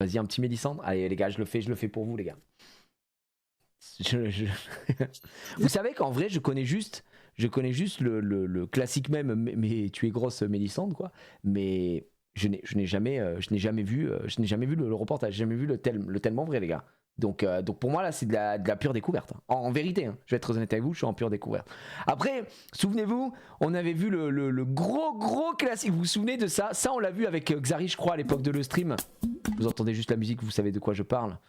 Vas-y, un petit Mélissandre. Allez les gars, je le fais pour vous les gars. Vous savez qu'en vrai, je connais juste le classique même, mais tu es grosse Mélissandre, quoi. Mais je n'ai jamais vu le reportage, j'ai jamais vu le tellement vrai, les gars. Donc pour moi, là, c'est de la pure découverte. En vérité, hein, je vais être très honnête avec vous, je suis en pure découverte. Après, souvenez-vous, on avait vu le gros classique. Vous vous souvenez de ça? Ça, on l'a vu avec Xari, je crois, à l'époque de le stream. Vous entendez juste la musique, vous savez de quoi je parle.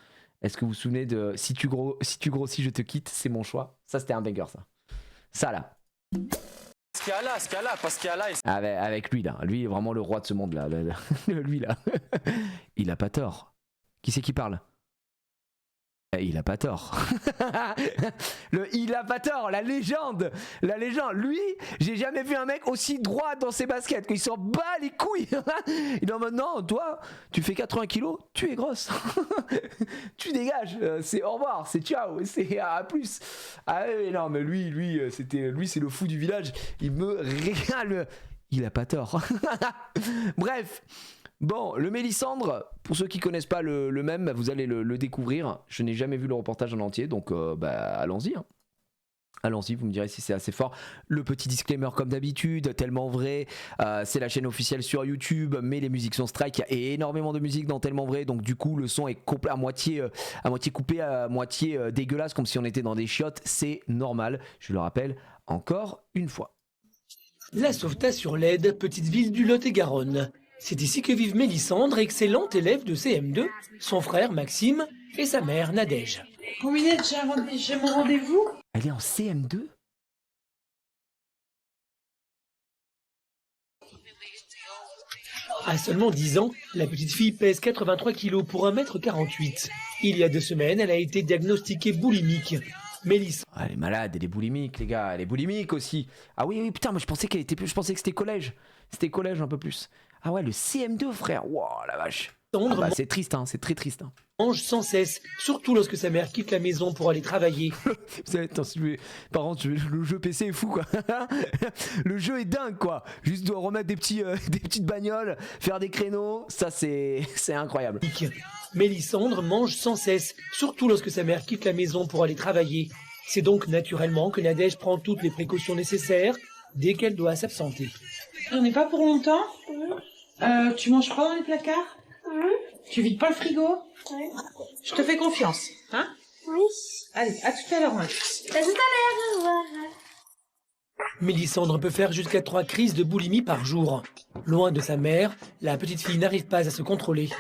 Est-ce que vous vous souvenez de si tu grossis, je te quitte, c'est mon choix. Ça, c'était un banger, ça. Ça, là. Avec lui, là. Lui, vraiment le roi de ce monde, là. Lui, là. Il a pas tort. Qui c'est qui parle? Il a pas tort. Il a pas tort, la légende. Lui, j'ai jamais vu un mec aussi droit dans ses baskets. Il s'en bat les couilles. Il est en mode non, toi, tu fais 80 kilos, tu es grosse. Tu dégages. C'est au revoir, c'est ciao, c'est à plus. Ah ouais, non, mais lui, c'est le fou du village. Il me régale. Il a pas tort. Bref. Bon, le Mélissandre, pour ceux qui connaissent pas le même, vous allez le découvrir. Je n'ai jamais vu le reportage en entier, donc allons-y. Hein. Allons-y, vous me direz si c'est assez fort. Le petit disclaimer comme d'habitude, tellement vrai, c'est la chaîne officielle sur YouTube, mais les musiques sont strike. Il y a énormément de musique dans tellement vrai, donc du coup le son est à moitié coupé, à moitié dégueulasse, comme si on était dans des chiottes. C'est normal, je le rappelle encore une fois. La Sauvetat sur l'Aide, petite ville du Lot-et-Garonne. C'est ici que vivent Mélissandre, excellente élève de CM2, son frère Maxime et sa mère Nadège. Combinette, j'ai mon rendez-vous. Elle est en CM2 ? À seulement 10 ans, la petite fille pèse 83 kg pour 1,48 m. Il y a 2 semaines, elle a été diagnostiquée boulimique. Mélissandre. Elle est malade, elle est boulimique, les gars. Elle est boulimique aussi. Ah oui, putain, moi je pensais que c'était collège. C'était collège un peu plus. Ah ouais, le CM2, frère. Wow, la vache. C'est triste, hein, c'est très triste. Hein. Mange sans cesse, surtout lorsque sa mère quitte la maison pour aller travailler. Par contre, le jeu PC est fou, quoi. Le jeu est dingue, quoi. Juste doit remettre des petites bagnoles, faire des créneaux, ça c'est incroyable. Mélissandre mange sans cesse, surtout lorsque sa mère quitte la maison pour aller travailler. C'est donc naturellement que Nadège prend toutes les précautions nécessaires dès qu'elle doit s'absenter. On n'est pas pour longtemps. Tu manges pas dans les placards? Tu vides pas le frigo? Je te fais confiance, hein? Oui. Allez, à tout à l'heure, hein. À tout à l'heure, au revoir. Mélissandre peut faire jusqu'à 3 crises de boulimie par jour. Loin de sa mère, la petite fille n'arrive pas à se contrôler.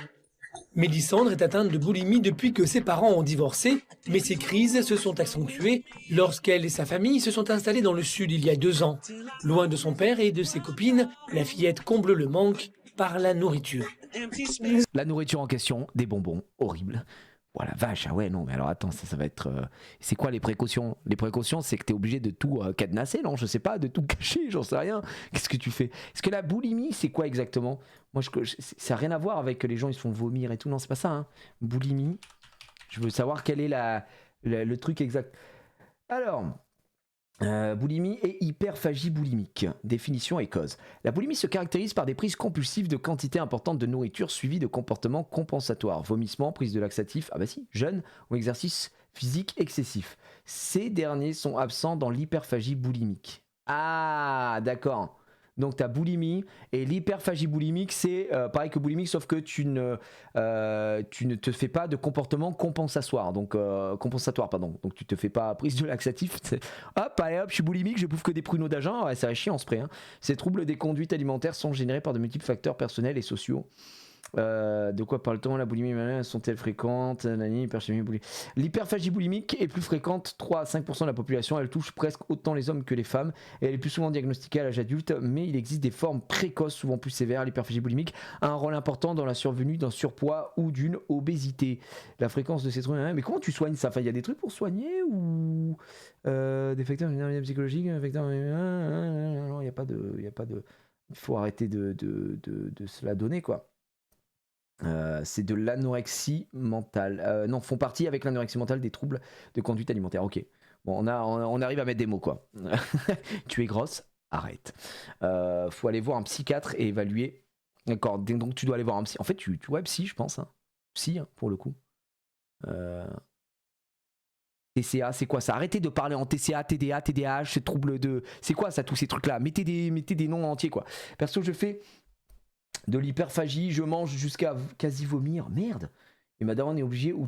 Mélissandre est atteinte de boulimie depuis que ses parents ont divorcé, mais ces crises se sont accentuées lorsqu'elle et sa famille se sont installés dans le sud il y a 2 ans. Loin de son père et de ses copines, la fillette comble le manque par la nourriture. La nourriture en question, des bonbons, horribles. Voilà, vache, ah ouais, non, mais alors attends, ça va être... C'est quoi les précautions? Les précautions, c'est que t'es obligé de tout cadenasser, non? Je sais pas, de tout cacher, j'en sais rien. Qu'est-ce que tu fais? Est-ce que la boulimie, c'est quoi exactement? Moi, ça n'a rien à voir avec que les gens, ils se font vomir et tout, non, c'est pas ça, hein. Boulimie, je veux savoir quel est le truc exact. Alors... boulimie et hyperphagie boulimique. Définition et cause. La boulimie se caractérise par des prises compulsives de quantités importantes de nourriture suivies de comportements compensatoires. Vomissements, prise de laxatifs, jeûne ou exercice physique excessif. Ces derniers sont absents dans l'hyperphagie boulimique. Ah, d'accord. Donc ta boulimie et l'hyperphagie boulimique, c'est pareil que boulimique, sauf que tu ne te fais pas de comportement compensatoire, donc donc tu te fais pas prise de laxatif. Hop, allez hop, je suis boulimique, je bouffe que des pruneaux d'agent, ouais, ça va chier en spray. Hein. Ces troubles des conduites alimentaires sont générés par de multiples facteurs personnels et sociaux. De quoi parle-t-on? La boulimie sont-elles fréquentes? L'hyperphagie boulimique est plus fréquente, 3 à 5% de la population. Elle touche presque autant les hommes que les femmes et elle est plus souvent diagnostiquée à l'âge adulte, mais il existe des formes précoces souvent plus sévères. L'hyperphagie boulimique a un rôle important dans la survenue d'un surpoids ou d'une obésité. La fréquence de ces troubles, mais comment tu soignes ça? Enfin, il y a des trucs pour soigner ou des facteurs psychologiques, non, il n'y a pas de, il faut arrêter de se la donner, quoi. C'est de l'anorexie mentale. Non, font partie avec l'anorexie mentale des troubles de conduite alimentaire. Ok. Bon, on arrive à mettre des mots, quoi. Tu es grosse, arrête. Faut aller voir un psychiatre et évaluer. D'accord. Donc tu dois aller voir un psy. En fait, tu vois psy, je pense. Hein. Si, hein, pour le coup. TCA, c'est quoi ça? Arrêtez de parler en TCA, TDA, TDAH, ces troubles de... C'est quoi ça, tous ces trucs-là? Mettez des noms entiers, quoi. Perso, je fais de l'hyperphagie, je mange jusqu'à quasi vomir. Merde. Et ma daronne est obligée ou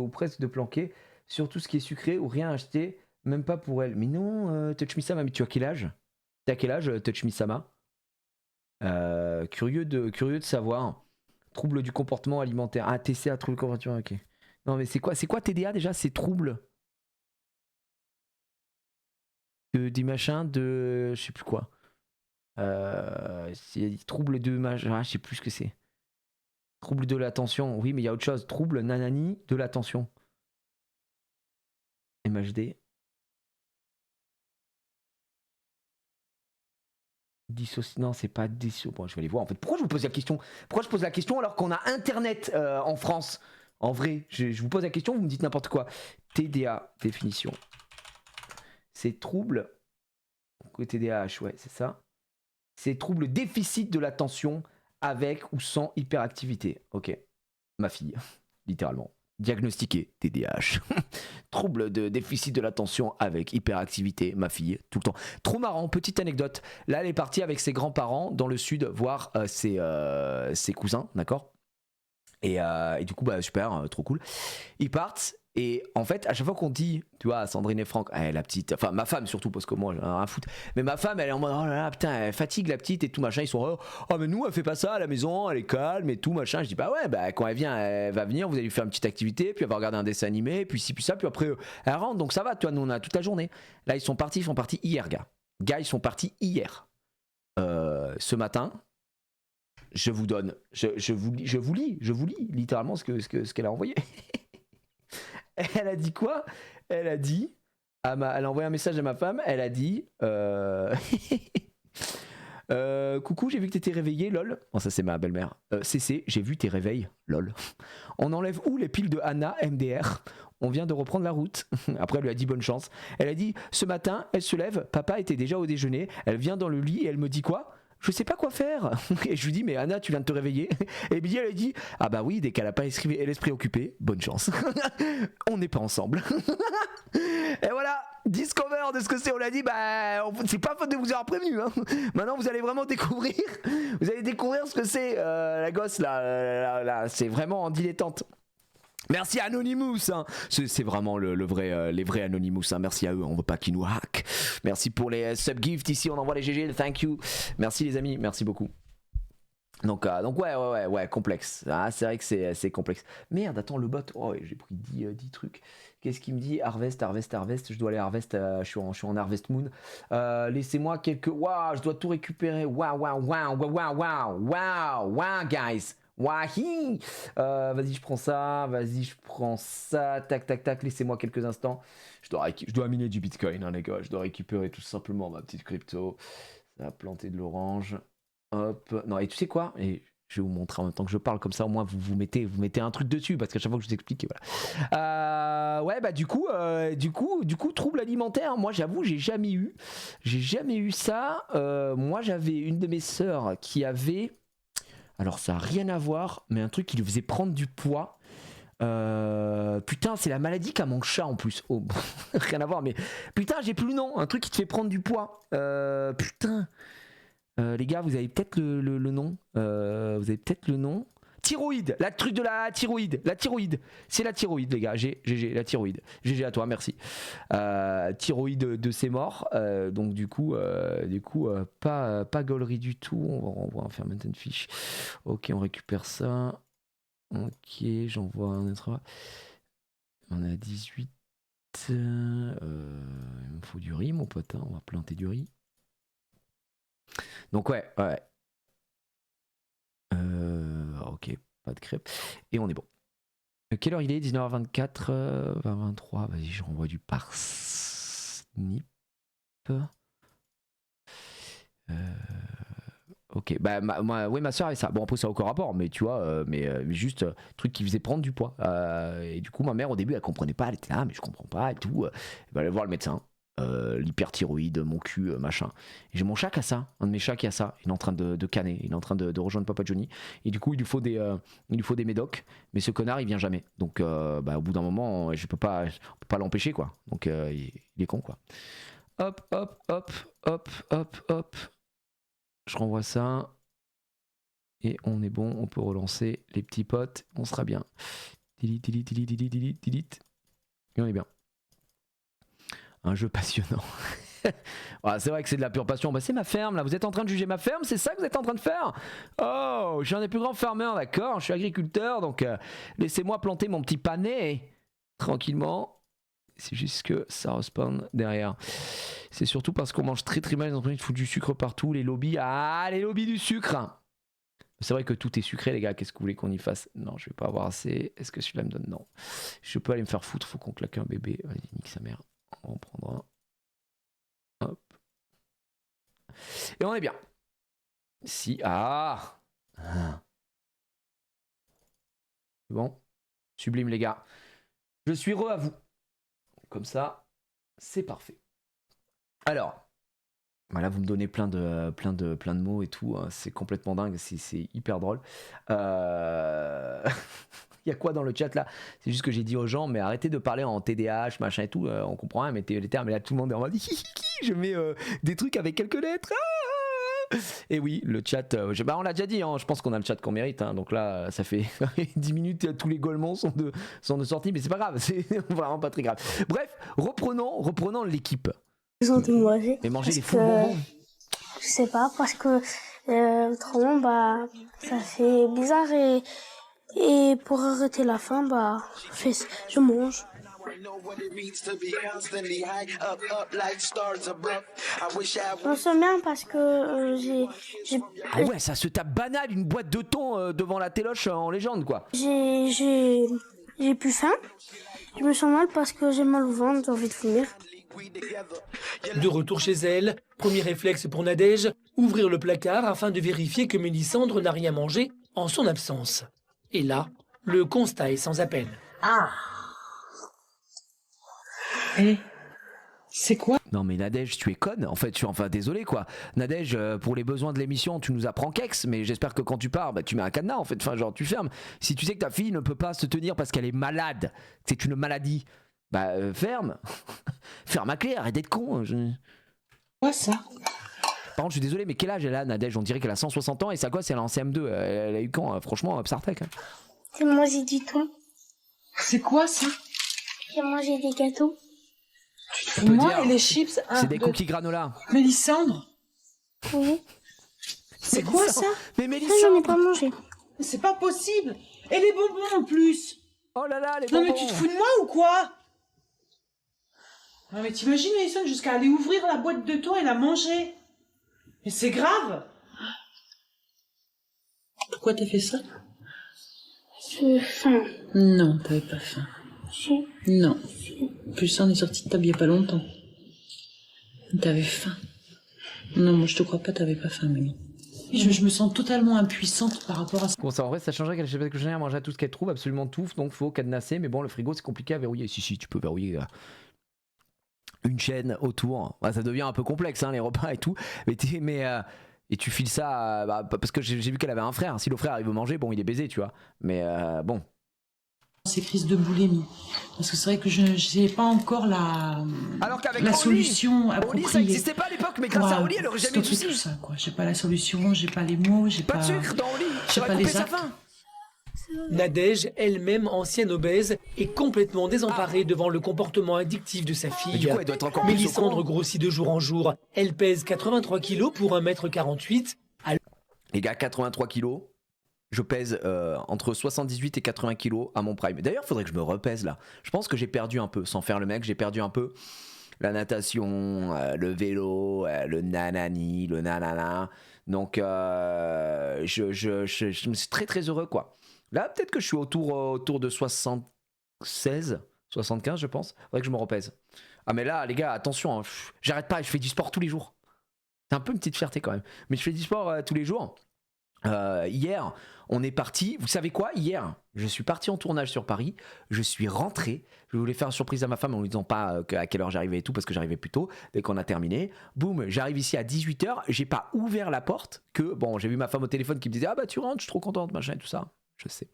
presque de planquer sur tout ce qui est sucré ou rien acheter, même pas pour elle. Mais non, Touch Me Sama, mais tu as quel âge? T'as quel âge, Touch Me Sama? Curieux de savoir. Trouble du comportement alimentaire. Ah, TCA, trouble du comportement, ok. Non, mais c'est quoi TDA déjà? C'est trouble des machins de... Je sais plus quoi. C'est trouble de machin... Ah, je sais plus ce que c'est. Trouble de l'attention. Oui, mais il y a autre chose. Trouble nanani de l'attention. MHD. Non, c'est pas bon, je vais aller voir en fait. Pourquoi je vous pose la question? Pourquoi je pose la question alors qu'on a internet en France? En vrai, je vous pose la question, vous me dites n'importe quoi. TDA, définition. C'est trouble. TDAH, ouais, c'est ça. C'est trouble déficit de l'attention avec ou sans hyperactivité. Ok. Ma fille, littéralement. Diagnostiqué TDAH. Trouble de déficit de l'attention avec hyperactivité, ma fille, tout le temps. Trop marrant, petite anecdote. Là, elle est partie avec ses grands-parents dans le sud voir ses cousins, d'accord, et du coup, bah super, trop cool. Ils partent. Et en fait, à chaque fois qu'on dit, tu vois, Sandrine et Franck, la petite, enfin ma femme surtout, parce que moi j'en ai rien à foutre, mais ma femme elle est en mode, oh là là, putain, elle fatigue la petite et tout machin, ils sont, oh mais nous elle fait pas ça à la maison, elle est calme et tout machin. Je dis, bah ouais, bah quand elle vient, elle va venir, vous allez lui faire une petite activité, puis elle va regarder un dessin animé, puis ci, puis ça, puis après elle rentre, donc ça va, tu vois, nous on a toute la journée. Là ils sont partis hier, gars, ils sont partis hier. Ce matin, je vous donne, je vous lis littéralement ce qu'elle a envoyé. Elle a dit quoi? Elle a dit, elle a envoyé un message à ma femme, elle a dit, coucou, j'ai vu que t'étais réveillé, lol. Bon, ça c'est ma belle-mère. CC, j'ai vu tes réveils, lol. On enlève où les piles de Anna, MDR? On vient de reprendre la route. Après, elle lui a dit bonne chance. Elle a dit, ce matin, elle se lève, papa était déjà au déjeuner, elle vient dans le lit et elle me dit quoi? Je sais pas quoi faire. Et je lui dis, mais Anna, tu viens de te réveiller? Et Billy, elle a dit, ah bah oui, dès qu'elle a pas l'esprit occupé, bonne chance. On n'est pas ensemble. Et voilà, discover de ce que c'est. On l'a dit, bah, c'est pas faute de vous avoir prévenu. Hein. Maintenant, vous allez vraiment découvrir. Vous allez découvrir ce que c'est, la gosse, là, c'est vraiment en dilettante. Merci à Anonymous, hein. C'est vraiment les vrais Anonymous, hein. Merci à eux, on veut pas qu'ils nous hack. Merci pour les subgifts ici, on envoie les GG, thank you. Merci les amis, merci beaucoup. Donc ouais, complexe. Ah, c'est vrai que c'est complexe. Merde, attends, le bot, oh, j'ai pris 10 trucs. Qu'est-ce qu'il me dit? Harvest, je dois aller harvest, je suis en harvest moon. Laissez-moi quelques... Waouh, je dois tout récupérer. Waouh, guys. Wahi, vas-y, je prends ça, tac, laissez-moi quelques instants. Je dois miner du bitcoin, hein, les gars, je dois récupérer tout simplement ma petite crypto. Ça va planter de l'orange. Hop, non, et tu sais quoi? Et je vais vous montrer en même temps que je parle, comme ça au moins vous mettez un truc dessus, parce qu'à chaque fois que je vous explique, voilà. Ouais, bah du coup, trouble alimentaire, moi j'avoue, j'ai jamais eu ça. Moi j'avais une de mes sœurs qui avait... Alors ça n'a rien à voir, mais un truc qui lui faisait prendre du poids. Putain, c'est la maladie qu'a mon chat en plus. Oh, rien à voir, mais putain, j'ai plus le nom. Un truc qui te fait prendre du poids. Putain. Les gars, vous avez peut-être le nom. Thyroïde, la truc de la thyroïde. La thyroïde. C'est la thyroïde, les gars. GG, la thyroïde. GG à toi, merci. Thyroïde de ses morts. Donc, du coup, pas gaulerie du tout. On va en faire maintenant une fiche. Ok, on récupère ça. Ok, j'envoie un autre. On est à 18. Il me faut du riz, mon pote. Hein. On va planter du riz. Donc, ouais. Ok, pas de crêpes. Et on est bon. Quelle heure il est? 19h24, 20h23. Vas-y, je renvoie du parsnip. Ok, bah ma soeur avait ça. Bon, après ça a aucun rapport, mais tu vois, mais juste truc qui faisait prendre du poids. Et du coup, ma mère au début elle comprenait pas, elle était là, mais je comprends pas et tout. Elle va aller voir le médecin. l'hyperthyroïde, mon cul, machin. Et j'ai mon chat qui a ça, un de mes chats qui a ça. Il est en train de canner, il est en train de rejoindre Papa Johnny. Et du coup, il lui faut des médocs. Mais ce connard, il vient jamais. Donc, au bout d'un moment, on peut pas l'empêcher, quoi. Donc, il est con, quoi. Hop, hop, hop, hop, hop, hop. Je renvoie ça. Et on est bon, on peut relancer les petits potes. On sera bien. Delete, delete, delete, delete, delete, delete. Et on est bien. Un jeu passionnant. Voilà, c'est vrai que c'est de la pure passion. Bah, c'est ma ferme là. Vous êtes en train de juger ma ferme? C'est ça que vous êtes en train de faire? Oh, je suis un des plus grands farmers, d'accord? Je suis agriculteur, donc laissez-moi planter mon petit panais tranquillement. C'est juste que ça respawn derrière. C'est surtout parce qu'on mange très très mal. Les entreprises foutent du sucre partout. Les lobbies. Ah, les lobbies du sucre! C'est vrai que tout est sucré, les gars. Qu'est-ce que vous voulez qu'on y fasse? Non, je vais pas avoir assez. Est-ce que celui-là me donne? Non. Je peux aller me faire foutre. Faut qu'on claque un bébé. Vas-y, nique sa mère. On va en prendre un. Hop. Et on est bien. Si. Ah. Bon. Sublime, les gars. Je suis heureux à vous. Comme ça, c'est parfait. Alors. Voilà, vous me donnez plein de mots et tout. Hein. C'est complètement dingue. C'est hyper drôle. Il y a quoi dans le chat là? C'est juste que j'ai dit aux gens, mais arrêtez de parler en TDAH, machin et tout. On comprend rien, mettez les termes. Et là, tout le monde est en mode je mets des trucs avec quelques lettres. Ah et oui, le chat, on l'a déjà dit. Hein, je pense qu'on a le chat qu'on mérite. Hein, donc là, ça fait 10 minutes. Tous les golemons sont de sortie, mais c'est pas grave. C'est vraiment pas très grave. Bref, reprenons l'équipe. Ils ont de manger. Et manger les faux bonbons. Je sais pas, parce que autrement, bah, ça fait bizarre et pour arrêter la faim, bah, je mange. Je me sens bien parce que j'ai. Ah ouais, ça se tape banal, une boîte de thon devant la téloche en légende, quoi. J'ai plus faim. Je me sens mal parce que j'ai mal au ventre, j'ai envie de vomir. De retour chez elle, premier réflexe pour Nadège, ouvrir le placard afin de vérifier que Mélissandre n'a rien mangé en son absence. Et là, le constat est sans appel. Ah. Et c'est quoi? Non mais Nadège, tu es conne. En fait, désolé quoi. Nadège, pour les besoins de l'émission, tu nous apprends kex, mais j'espère que quand tu pars, bah, tu mets un cadenas en fait. Enfin, genre, tu fermes. Si tu sais que ta fille ne peut pas se tenir parce qu'elle est malade, c'est une maladie, bah ferme. Ferme à clé, arrête d'être con. Quoi ça? Par contre, je suis désolé, mais quel âge elle a, Nadège? On dirait qu'elle a 160 ans et sa gosse, elle est en CM2. Elle a eu quand? Franchement, Psartek. Hein. J'ai mangé du thon. C'est quoi ça? J'ai mangé des gâteaux. Moi et les chips. C'est des cookies granola. Mélissandre? Oui. C'est quoi ça? Mais Ça, Mélissandre! j'en ai pas mangé. Mais c'est pas possible. Et les bonbons en plus. Oh là là, les Non bonbons! mais tu te fous de moi ou quoi? Non mais t'imagines Mélissandre jusqu'à aller ouvrir la boîte de thon et la manger. Mais c'est grave. Pourquoi t'as fait ça? J'ai faim. Non, t'avais pas faim. Si. Non. En plus, ça, on est sorti de table il y a pas longtemps. T'avais faim. Non, moi, je te crois pas, t'avais pas faim, Mélie. Je me sens totalement impuissante par rapport à ça. Bon, ça en vrai, ça changerait qu'elle achète que je à manger tout ce qu'elle trouve, absolument tout, donc faut cadenasser. Mais bon, le frigo, c'est compliqué à verrouiller. Si, tu peux verrouiller une chaîne autour. Bah, ça devient un peu complexe, hein, les repas et tout. Et tu files ça, parce que j'ai vu qu'elle avait un frère. Si le frère il veut manger, bon, il est baisé, tu vois. Mais bon. Ces crises de boulimie. Parce que c'est vrai que je n'ai pas encore la solution appropriée. Oli, ça n'existait pas à l'époque, mais grâce à Oli, elle aurait jamais eu de soucis. Tout ça, quoi. J'ai pas la solution, j'ai pas les mots, j'ai pas de sucre dans Oli, j'aurais coupé sa faim. Nadège, elle-même ancienne obèse, est complètement désemparée devant le comportement addictif de sa fille. Mais du coup, elle doit être encore plus Mélissandre grossit de jour en jour. Elle pèse 83 kilos pour 1m48. Les gars, 83 kilos. Je pèse entre 78 et 80 kilos à mon prime. D'ailleurs, il faudrait que je me repèse là. Je pense que j'ai perdu un peu, sans faire le mec, j'ai perdu un peu la natation, le vélo, le nanani, le nanana. Donc, je suis très très heureux quoi. Là, peut-être que je suis autour de 76, 75, je pense. Faudrait que je me repèse. Ah, mais là, les gars, attention, hein, j'arrête pas, je fais du sport tous les jours. C'est un peu une petite fierté quand même. Mais je fais du sport tous les jours. Hier, on est parti. Vous savez quoi? Hier, je suis parti en tournage sur Paris. Je suis rentré. Je voulais faire une surprise à ma femme en lui disant pas à quelle heure j'arrivais et tout parce que j'arrivais plus tôt. Dès qu'on a terminé, boum, j'arrive ici à 18h. J'ai pas ouvert la porte que bon, j'ai vu ma femme au téléphone qui me disait ah bah tu rentres, je suis trop contente, machin et tout ça. Je sais.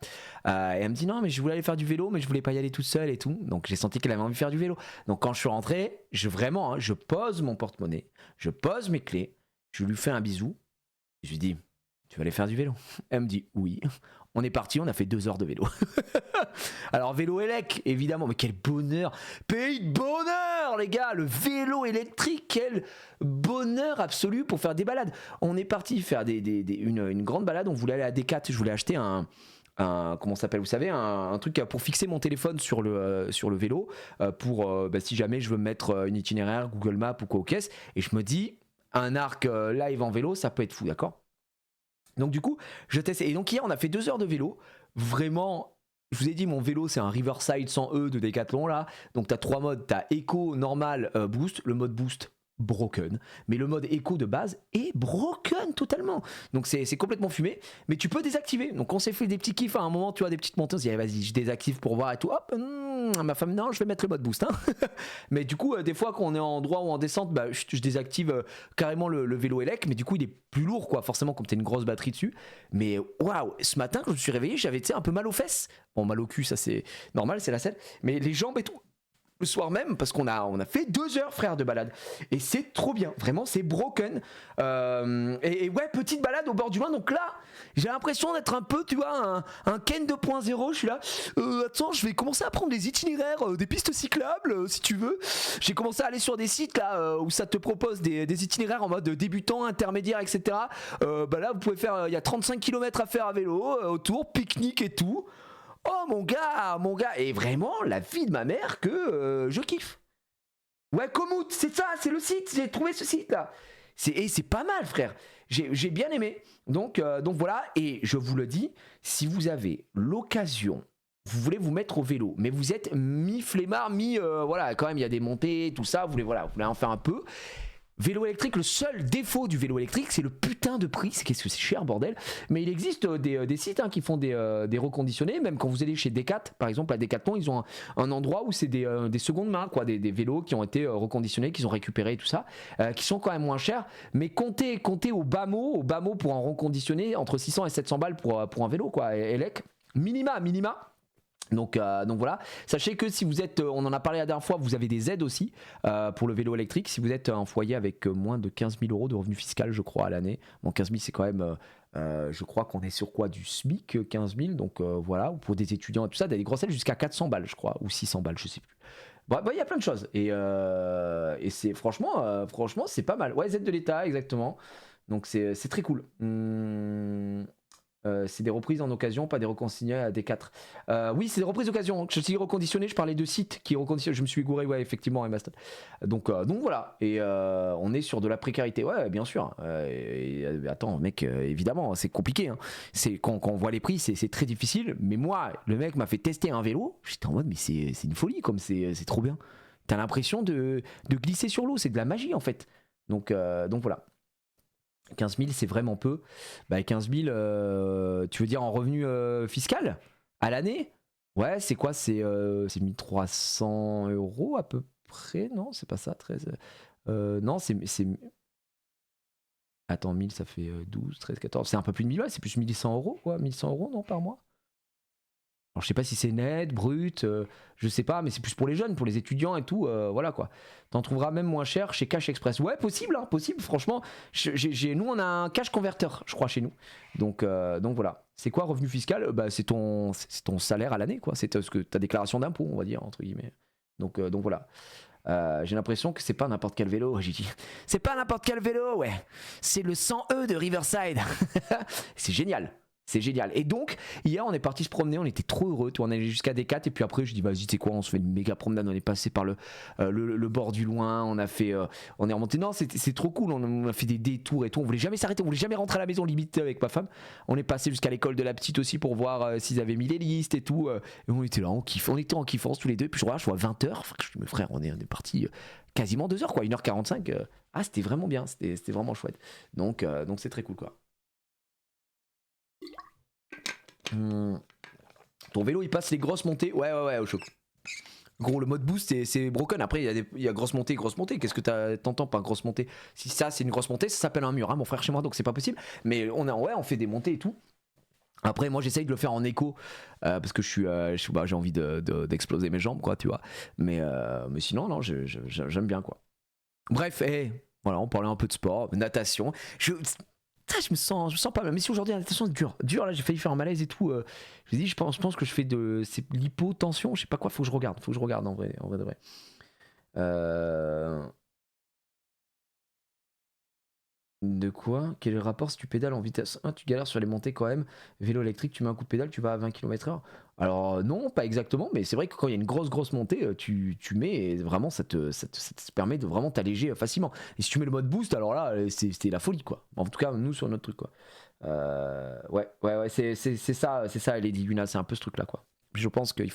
Et elle me dit non mais je voulais aller faire du vélo mais je voulais pas y aller toute seule et tout. Donc j'ai senti qu'elle avait envie de faire du vélo. Donc quand je suis rentré, vraiment, je pose mon porte-monnaie, je pose mes clés, je lui fais un bisou. Je lui dis tu vas aller faire du vélo? Elle me dit oui. On est parti, on a fait 2 heures de vélo. Alors vélo élec, évidemment, mais quel bonheur. Pays de bonheur les gars, le vélo électrique, quel bonheur absolu pour faire des balades. On est parti faire une grande balade, on voulait aller à Decat, je voulais acheter comment ça s'appelle, vous savez, un truc pour fixer mon téléphone sur le vélo, pour si jamais je veux mettre une itinéraire, Google Maps ou quoi aux caisses, et je me dis, un arc live en vélo, ça peut être fou, d'accord? Donc du coup, je teste. Et donc hier, on a fait 2 heures de vélo. Vraiment, je vous ai dit, mon vélo, c'est un Riverside 100E de Decathlon là. Donc tu as 3 modes. Tu as Eco, Normal, Boost. Le mode Boost, broken. Mais le mode Eco de base est broken totalement. Donc c'est complètement fumé. Mais tu peux désactiver. Donc on s'est fait des petits kiffs à un moment, tu vois, des petites montées. On s'est dit, vas-y, je désactive pour voir et tout. Hop, ma femme, non, je vais mettre le mode Boost. Hein. Mais du coup, des fois, quand on est en droit ou en descente, bah, je désactive carrément le vélo élec. Mais du coup, il est plus lourd, quoi. Forcément, comme tu as une grosse batterie dessus. Mais waouh, ce matin, quand je me suis réveillé, j'avais un peu mal aux fesses. Bon, mal au cul, ça c'est normal, c'est la selle. Mais les jambes et tout. Le soir même, parce qu'on a fait 2 heures, frère, de balade. Et c'est trop bien. Vraiment, c'est broken. Et ouais, petite balade au bord du loin. Donc là, j'ai l'impression d'être un peu, tu vois, un Ken 2.0. Je suis là. Attends, je vais commencer à prendre des itinéraires, des pistes cyclables, si tu veux. J'ai commencé à aller sur des sites là où ça te propose des itinéraires en mode débutant, intermédiaire, etc. Bah là, vous pouvez faire. Il y a 35 km à faire à vélo, autour, pique-nique et tout. Oh mon gars, et vraiment la vie de ma mère que je kiffe. Ouais, Komoot, c'est ça, c'est le site, j'ai trouvé ce site là. C'est pas mal, frère. J'ai bien aimé. Donc voilà, et je vous le dis, si vous avez l'occasion, vous voulez vous mettre au vélo, mais vous êtes mi-flemmard, voilà, quand même il y a des montées, tout ça, vous voulez en faire un peu. Vélo électrique, le seul défaut du vélo électrique, c'est le putain de prix. Qu'est-ce que c'est cher, bordel. Mais il existe des sites qui font des reconditionnés. Même quand vous allez chez Decat, par exemple, à Decathlon, ils ont un endroit où c'est des secondes mains, quoi, des vélos qui ont été reconditionnés, qu'ils ont récupérés, tout ça, qui sont quand même moins chers. Mais comptez au bas mot pour en reconditionner entre 600 et 700 balles pour un vélo, quoi, élec. Minima. Donc voilà, sachez que si vous êtes, on en a parlé la dernière fois, vous avez des aides aussi pour le vélo électrique. Si vous êtes un foyer avec moins de 15 000 euros de revenus fiscal, je crois, à l'année. Bon, 15 000, c'est quand même, je crois qu'on est sur quoi, du SMIC, 15 000. Donc voilà, ou pour des étudiants et tout ça, il y a des grosses aides jusqu'à 400 balles, je crois, ou 600 balles, je sais plus. Bon, il y a plein de choses. Et c'est franchement, c'est pas mal. Ouais, aides de l'État, exactement. Donc c'est très cool. C'est des reprises en occasion, pas des reconditionnées à des 4. Oui, c'est des reprises d'occasion. Je suis reconditionné, je parlais de sites qui reconditionnent. Je me suis gouré, ouais, effectivement, Emma Stone. Donc voilà. Et on est sur de la précarité, ouais, bien sûr. Attends, mec, évidemment, c'est compliqué. Hein. C'est quand on voit les prix, c'est très difficile. Mais moi, le mec m'a fait tester un vélo. J'étais en mode, mais c'est une folie, comme c'est trop bien. T'as l'impression de glisser sur l'eau, c'est de la magie en fait. Donc voilà. 15 000, c'est vraiment peu. Bah, 15 000, tu veux dire en revenu fiscal à l'année? Ouais, c'est quoi? C'est 1300 euros à peu près? Non, c'est pas ça, 13. Non, c'est. Attends, 1000, ça fait 12, 13, 14. C'est un peu plus de 1000, ouais, c'est plus 1100 euros, quoi. 1100 euros, non, par mois? Alors, je sais pas si c'est net, brut, je sais pas, mais c'est plus pour les jeunes, pour les étudiants et tout, voilà quoi. T'en trouveras même moins cher chez Cash Express. Ouais, possible, hein, possible, franchement. Nous, on a un cash converter, je crois, chez nous. Donc voilà. C'est quoi revenu fiscal? Bah, c'est ton salaire à l'année, quoi. C'est ce que ta déclaration d'impôt, on va dire, entre guillemets. Donc voilà. J'ai l'impression que c'est pas n'importe quel vélo, j'ai dit. C'est pas n'importe quel vélo, ouais. C'est le 100E de Riverside. C'est génial. C'est génial. Et donc, hier, on est parti se promener, on était trop heureux. On est allé jusqu'à Decat et puis après, je dis, vas-y, tu sais quoi, on se fait une méga promenade. On est passé par le bord du loin, on est remonté. Non, c'est trop cool. On a fait des détours et tout. On voulait jamais s'arrêter, on voulait jamais rentrer à la maison, limite avec ma femme. On est passé jusqu'à l'école de la petite aussi pour voir s'ils avaient mis les listes et tout. Et on était là, on était en kiffance tous les deux. Et puis je vois 20h. Je dis, mais frère, on est parti quasiment 2 heures, quoi, 1h45. C'était vraiment bien, c'était vraiment chouette. Donc c'est très cool, quoi. Ton vélo il passe les grosses montées. Ouais, au choc. Gros, le mode boost c'est broken. Après il y a grosse montée, grosse montée. Qu'est-ce que t'entends par grosse montée? Si ça c'est une grosse montée, ça s'appelle un mur, hein, mon frère, chez moi, donc c'est pas possible. Mais on fait des montées et tout. Après moi j'essaye de le faire en écho parce que j'ai envie d'exploser mes jambes, quoi, tu vois. Mais sinon non, j'aime bien, quoi. Bref, voilà, on parlait un peu de sport, natation. Je me sens pas mal. Mais si aujourd'hui la natation c'est dur là, j'ai failli faire un malaise et tout. Je me dis, je pense que je fais c'est l'hypotension, je sais pas quoi, faut que je regarde en vrai de vrai. De quoi? Quel est le rapport si tu pédales en vitesse 1, tu galères sur les montées quand même. Vélo électrique, tu mets un coup de pédale, tu vas à 20 km/h. Alors non, pas exactement, mais c'est vrai que quand il y a une grosse montée, tu mets et vraiment ça te permet de vraiment t'alléger facilement. Et si tu mets le mode boost, alors là, c'est la folie, quoi. En tout cas, nous sur notre truc, quoi. Ouais, c'est ça, Lady Luna, c'est un peu ce truc-là, quoi. Je pense qu'il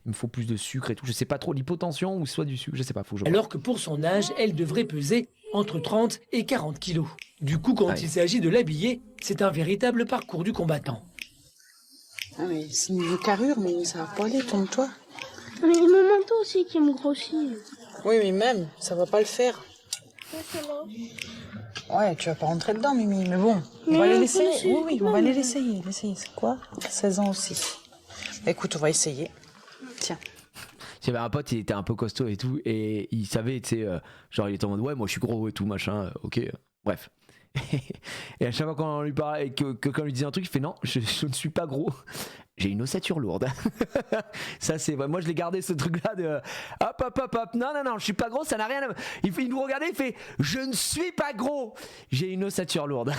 me faut plus de sucre et tout. Je sais pas trop, l'hypotension ou soit du sucre, je sais pas. Faut que je Alors que pour son âge, elle devrait peser entre 30 et 40 kilos. Du coup, quand il s'agit de l'habiller, c'est un véritable parcours du combattant. Ah mais c'est niveau carrure, mais ça va pas aller, tourne-toi. Mais il me manteau aussi qui me grossit. Oui, mais même, ça va pas le faire. Ouais, ça va. Ouais, tu vas pas rentrer dedans, Mimi, mais bon, on va aller l'essayer. Oui, on va aller l'essayer. C'est quoi? 16 ans aussi. Bah, écoute, on va essayer. Tiens. J'avais un pote, il était un peu costaud et tout, et il savait, tu sais, genre il était en mode ouais, moi je suis gros et tout, machin, ok, bref. Et à chaque fois qu'on lui parlait, que quand on lui disait un truc, il fait non, je ne suis pas gros, j'ai une ossature lourde. Ça c'est vrai, moi je l'ai gardé ce truc-là de hop, non, je suis pas gros, ça n'a rien à. Il nous regardait, il fait je ne suis pas gros, j'ai une ossature lourde.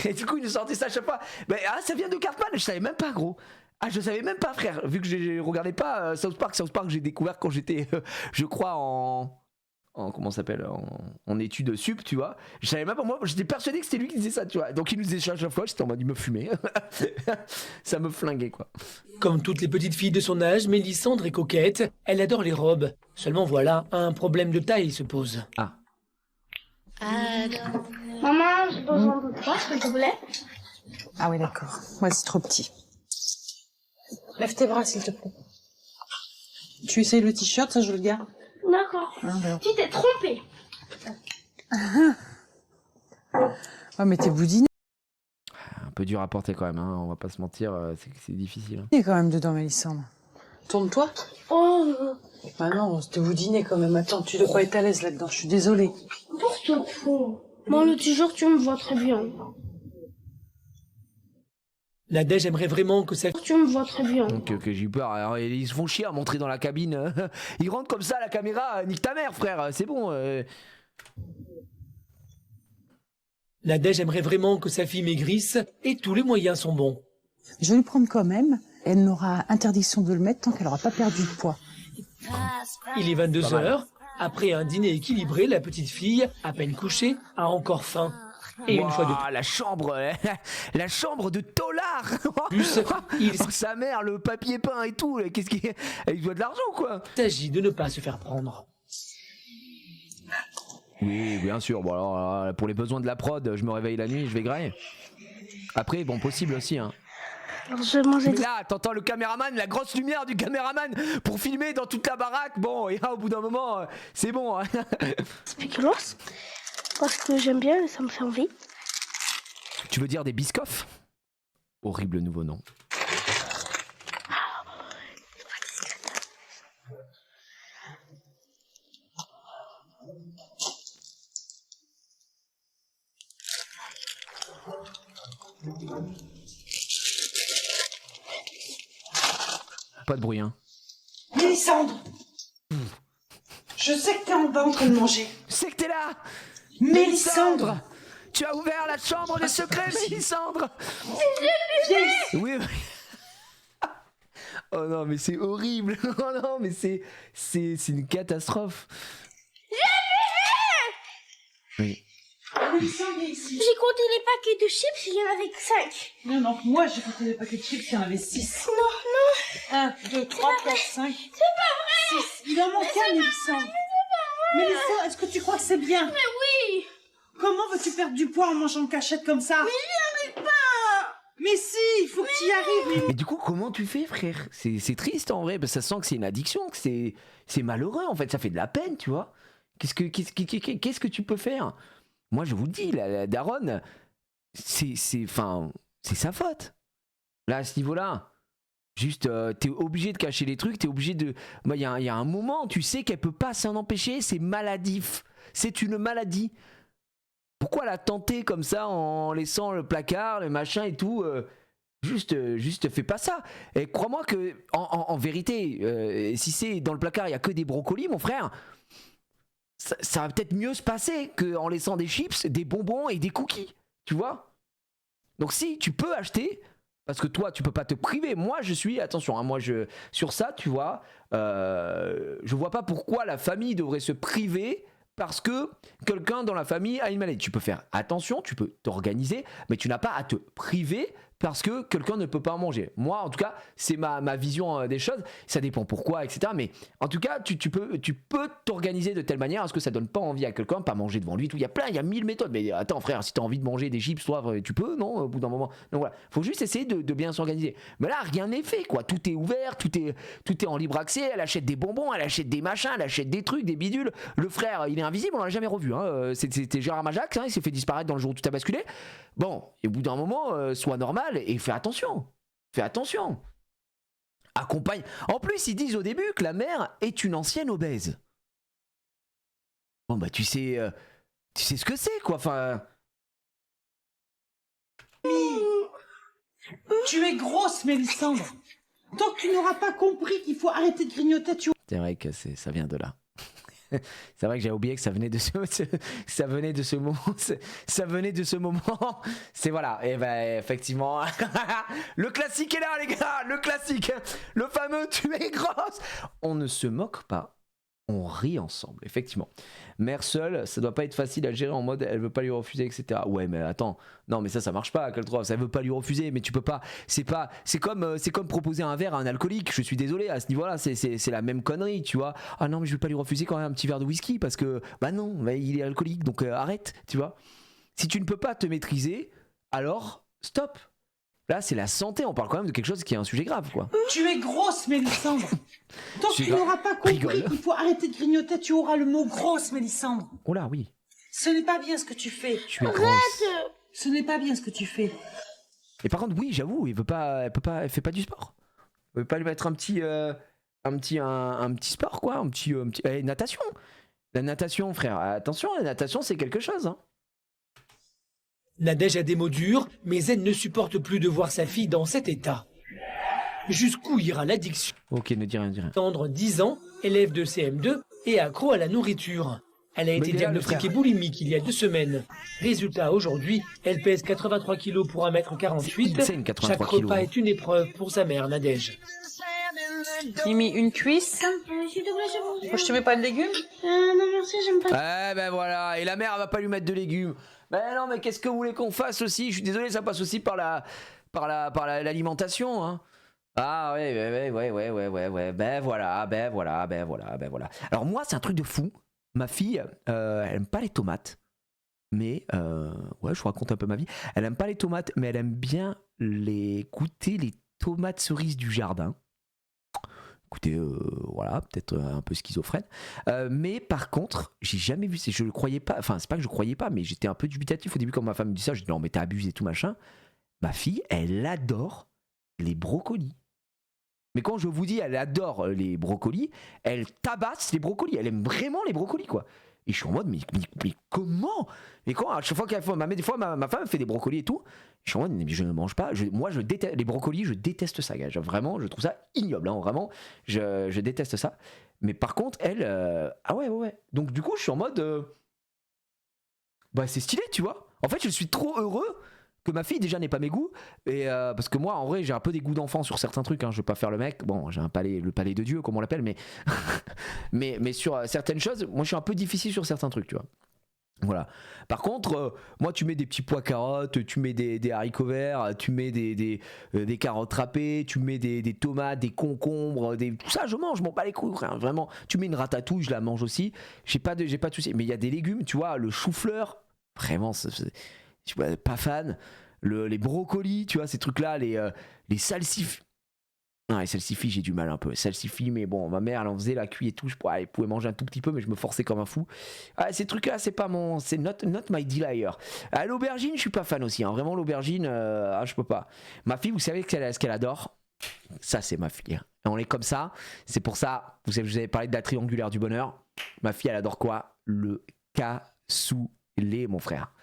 Et du coup il nous sortait ça à chaque fois. Mais ça vient de Cartman, je savais même pas, gros. Ah, je savais même pas, frère, vu que je regardais pas South Park, j'ai découvert quand j'étais, je crois, en comment ça s'appelle, en études sup, tu vois. Je savais même pas, moi, j'étais persuadé que c'était lui qui disait ça, tu vois. Donc il nous disait ça à chaque fois, j'étais en mode, il me fumait. Ça me flinguait, quoi. Comme toutes les petites filles de son âge, Mélissandre est coquette. Elle adore les robes. Seulement voilà, un problème de taille se pose. Maman, j'ai besoin de toi, s'il te plaît. Ah oui, d'accord. Ouais, c'est trop petit. Lève tes bras, s'il te plaît. Tu essayes le t-shirt, ça je le garde. D'accord. Tu t'es trompé. Ouais, mais t'es boudiné. Un peu dur à porter quand même, hein, on va pas se mentir, c'est difficile. Hein. Il est quand même dedans, Mélissandre. Tourne-toi. Oh, Bah non, c'était boudiné quand même. Attends, tu dois pas être à l'aise là-dedans, je suis désolée. pour toi, faux. Moi, le t-shirt, tu me vois très bien. Nadège aimerait vraiment que sa Tu me vois très bien. Donc j'ai eu peur. Alors, ils se font chier à montrer dans la cabine. Ils rentrent comme ça à la caméra. Nique ta mère, frère. C'est bon. Nadège aimerait vraiment que sa fille maigrisse et tous les moyens sont bons. Je vais le prendre quand même. Elle n'aura interdiction de le mettre tant qu'elle n'aura pas perdu de poids. Il est 22h. Après un dîner équilibré, la petite fille, à peine couchée, a encore faim. Et une fois de la chambre, la chambre de Tolard. plus, il Oh, sa mère, le papier peint et tout. Qu'est-ce qu'il il doit de l'argent, quoi. s'agit de ne pas se faire prendre. Oui, bien sûr. Bon alors, pour les besoins de la prod, je me réveille la nuit, je vais grailler. Après, bon, possible aussi, hein. Alors, je vais manger Mais là, t'entends le caméraman, la grosse lumière du caméraman pour filmer dans toute la baraque. Bon, et là, au bout d'un moment, c'est bon. Hein. spéculoos parce que j'aime bien et ça me fait envie. Tu veux dire des biscoffs? Horrible nouveau nom. Pas de bruit, hein. Mélissandre, je sais que t'es en bas en train de manger. C'est que t'es là, Mélissandre, Tu as ouvert la chambre des secrets, Mélissandre. Oui. Oh non, mais c'est horrible. Oh non, mais c'est une catastrophe. Oui. Mélissandre est ici. J'ai compté les paquets de chips, il y en avait que 5. Non, non, moi j'ai compté les paquets de chips, il y en avait 6. Non, 1, 2, 3, 4, 5. C'est pas vrai. 6. Il en manque un, Mélissandre. Mélissandre, est-ce que tu crois que c'est bien? mais oui. Comment veux-tu perdre du poids en mangeant en cachette comme ça? Mais j'y arrive pas. Mais si, il faut que tu y arrives. Mais du coup, comment tu fais, frère? C'est triste en vrai, parce que ça sent que c'est une addiction, que c'est malheureux en fait, ça fait de la peine, tu vois. Qu'est-ce que tu peux faire? Moi, je vous le dis, la daronne, c'est sa faute. Là, à ce niveau-là, juste, t'es obligé de cacher les trucs, t'es obligé de. Il y a un moment, tu sais qu'elle peut pas s'en empêcher, c'est maladif. C'est une maladie. Pourquoi la tenter comme ça en laissant le placard, le machin et tout juste fais pas ça. Et crois-moi que, en vérité, si c'est dans le placard, il y a que des brocolis, mon frère, ça va peut-être mieux se passer qu'en laissant des chips, des bonbons et des cookies. Tu vois? Donc si tu peux acheter, parce que toi tu peux pas te priver. Moi je suis, attention, hein, sur ça, tu vois, je vois pas pourquoi la famille devrait se priver parce que quelqu'un dans la famille a une maladie. Tu peux faire attention, tu peux t'organiser, mais tu n'as pas à te priver parce que quelqu'un ne peut pas en manger. Moi, en tout cas, c'est ma vision des choses. Ça dépend pourquoi, etc. Mais en tout cas, tu peux t'organiser de telle manière à ce que ça donne pas envie à quelqu'un, pas manger devant lui. Tout. Il y a 1000 méthodes. Mais attends, frère, si tu as envie de manger des chips, toi, tu peux, non, au bout d'un moment. Donc voilà, faut juste essayer de bien s'organiser. Mais là, rien n'est fait, quoi. Tout est ouvert, tout est en libre accès. Elle achète des bonbons, elle achète des machins, elle achète des trucs, des bidules. Le frère, il est invisible, on l'a jamais revu. Hein. C'était Gérard Majax, hein, il s'est fait disparaître dans le jour où tout a basculé. Bon, et au bout d'un moment, sois normal et fais attention. Fais attention. Accompagne. En plus, ils disent au début que la mère est une ancienne obèse. Bon, bah, tu sais ce que c'est, quoi. Enfin. Tu es grosse, Mélissandre. Tant que tu n'auras pas compris qu'il faut arrêter de grignoter, tu... C'est vrai que ça vient de là. C'est vrai que j'avais oublié que ça venait de ça venait de ce moment. Ça venait de ce moment. C'est voilà. Et ben effectivement, le classique est là, les gars. Le classique, le fameux "tu es grosse". On ne se moque pas. On rit ensemble, effectivement. Mère seule, ça doit pas être facile à gérer en mode elle veut pas lui refuser, etc. Ouais, mais attends, non, mais ça marche pas. Ça veut pas lui refuser, mais tu peux pas. C'est comme proposer un verre à un alcoolique. Je suis désolé à ce niveau-là, c'est la même connerie, tu vois. Ah non, mais je vais pas lui refuser quand même un petit verre de whisky parce que bah non, mais il est alcoolique, donc arrête, tu vois. Si tu ne peux pas te maîtriser, alors stop. Là, c'est la santé, on parle quand même de quelque chose qui est un sujet grave, quoi. Tu es grosse, Mélissandre. Tant que tu n'auras pas compris qu'il faut arrêter de grignoter, tu auras le mot grosse, Mélissandre. Oh là, oui. Ce n'est pas bien ce que tu fais. Tu es grosse. Ce n'est pas bien ce que tu fais. Et par contre, oui, j'avoue, elle fait pas du sport. On veut pas lui mettre un petit sport, quoi, natation. La natation, frère, attention, la natation, c'est quelque chose, hein. Nadège a des mots durs, mais elle ne supporte plus de voir sa fille dans cet état. Jusqu'où ira l'addiction? Ok, ne dis rien, ne dis rien. Tendre 10 ans, élève de CM2 et accro à la nourriture. Elle a été diagnostiquée boulimique il y a 2 semaines. Résultat, aujourd'hui, elle pèse 83 kg pour 1m48. Chaque repas est une épreuve pour sa mère, Nadège. Mimi, une cuisse. Je te mets pas de légumes? Non, merci, j'aime pas. Eh ben voilà, et la mère elle va pas lui mettre de légumes. Ben non, mais qu'est-ce que vous voulez qu'on fasse aussi? Je suis désolé, ça passe aussi par l'alimentation, hein. Ah ouais. Ben voilà. Alors moi, c'est un truc de fou. Ma fille, elle aime pas les tomates. Mais, ouais, je vous raconte un peu ma vie. Elle aime pas les tomates, mais elle aime bien goûter les tomates cerises du jardin. Écoutez, voilà, peut-être un peu schizophrène. Mais par contre, j'ai jamais vu, je le croyais pas, enfin, c'est pas que je croyais pas, mais j'étais un peu dubitatif au début quand ma femme me dit ça. Je dis non, mais t'as abusé et tout machin. Ma fille, elle adore les brocolis. Mais quand je vous dis elle adore les brocolis, elle tabasse les brocolis. Elle aime vraiment les brocolis, quoi. Et je suis en mode, mais comment? Et quand, à chaque fois des fois, ma femme fait des brocolis et tout, je suis en mode, mais je ne mange pas. Moi, je déteste les brocolis, je déteste ça, gars. Vraiment, je trouve ça ignoble, hein, vraiment. Je déteste ça. Mais par contre, elle, ah ouais. Donc, du coup, je suis en mode, bah, c'est stylé, tu vois. En fait, je suis trop heureux que ma fille déjà n'ait pas mes goûts, et parce que moi en vrai j'ai un peu des goûts d'enfant sur certains trucs, hein, je vais pas faire le mec, bon j'ai le palais de Dieu comme on l'appelle, mais mais sur certaines choses moi je suis un peu difficile sur certains trucs, tu vois. Voilà. Par contre, moi tu mets des petits pois carottes, tu mets des haricots verts, tu mets des carottes râpées, tu mets des tomates, des concombres, tout ça je mange, m'en bats les couilles, frère, vraiment. Tu mets une ratatouille, je la mange aussi. J'ai pas de souci. Mais il y a des légumes, tu vois, le chou-fleur, vraiment, je suis pas fan. les brocolis, tu vois, ces trucs-là, les salsifis. Non, les salsifis, j'ai du mal un peu. Salsifis, mais bon, ma mère, elle en faisait la cuit et tout. Elle pouvait manger un tout petit peu, mais je me forçais comme un fou. Ah, ces trucs-là, c'est pas mon. C'est not my delight. Ah, l'aubergine, je suis pas fan aussi. Hein. Vraiment, l'aubergine, je peux pas. Ma fille, vous savez ce qu'elle adore? Ça, c'est ma fille. On est comme ça. C'est pour ça, vous avez parlé de la triangulaire du bonheur. Ma fille, elle adore quoi? Le cassoulet, mon frère.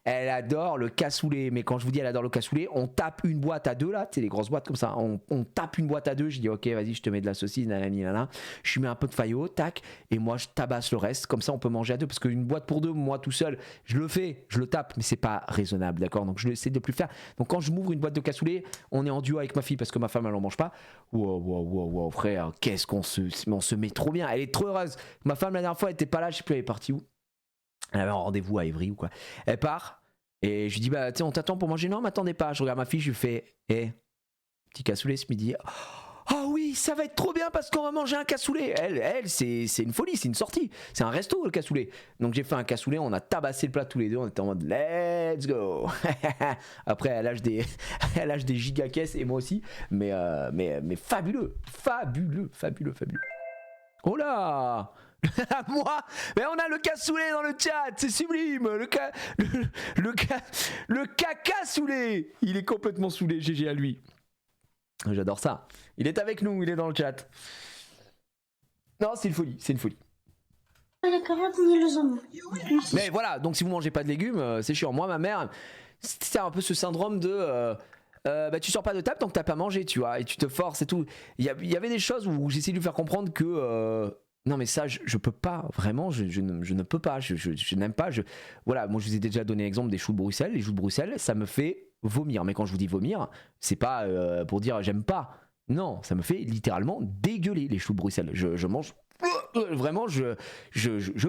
Elle adore le cassoulet, mais quand je vous dis elle adore le cassoulet, on tape une boîte à deux là, tu sais les grosses boîtes comme ça, on tape une boîte à deux, je dis ok vas-y je te mets de la saucisse, nanana, je mets un peu de faillot, tac, et moi je tabasse le reste, comme ça on peut manger à deux, parce qu'une boîte pour deux, moi tout seul, je le fais, je le tape, mais c'est pas raisonnable, d'accord, donc je essaie de plus faire, donc quand je m'ouvre une boîte de cassoulet, on est en duo avec ma fille, parce que ma femme elle en mange pas, wow frère, qu'est-ce qu'on se met trop bien, elle est trop heureuse, ma femme la dernière fois elle était pas là, je sais plus elle est partie où. Elle avait un rendez-vous à Évry ou quoi. Elle part et je lui dis bah tu sais on t'attend pour manger. Non m'attendez pas. Je regarde ma fille, je lui fais petit cassoulet ce midi. Oh oui ça va être trop bien parce qu'on va manger un cassoulet. Elle c'est une folie, c'est une sortie. C'est un resto le cassoulet. Donc j'ai fait un cassoulet, on a tabassé le plat tous les deux. On était en mode let's go. Après elle lâche des giga caisses et moi aussi. Mais fabuleux. Oh là moi, mais on a le cassoulet dans le chat, c'est sublime. Le caca saoulé. Il est complètement saoulé, GG à lui. J'adore ça. Il est avec nous, il est dans le chat. Non, c'est une folie. Les carottes ni les oignons. Mais voilà, donc si vous mangez pas de légumes, c'est chiant. Moi, ma mère, c'est un peu ce syndrome de. Tu sors pas de table tant que t'as pas mangé, tu vois, et tu te forces et tout. Il y avait des choses où j'essayais de lui faire comprendre que. Non mais ça je peux pas vraiment je ne peux pas je n'aime pas voilà moi je vous ai déjà donné l'exemple des choux de Bruxelles. Les choux de Bruxelles ça me fait vomir, mais quand je vous dis vomir c'est pas pour dire j'aime pas, non ça me fait littéralement dégueuler les choux de Bruxelles. Je mange vraiment je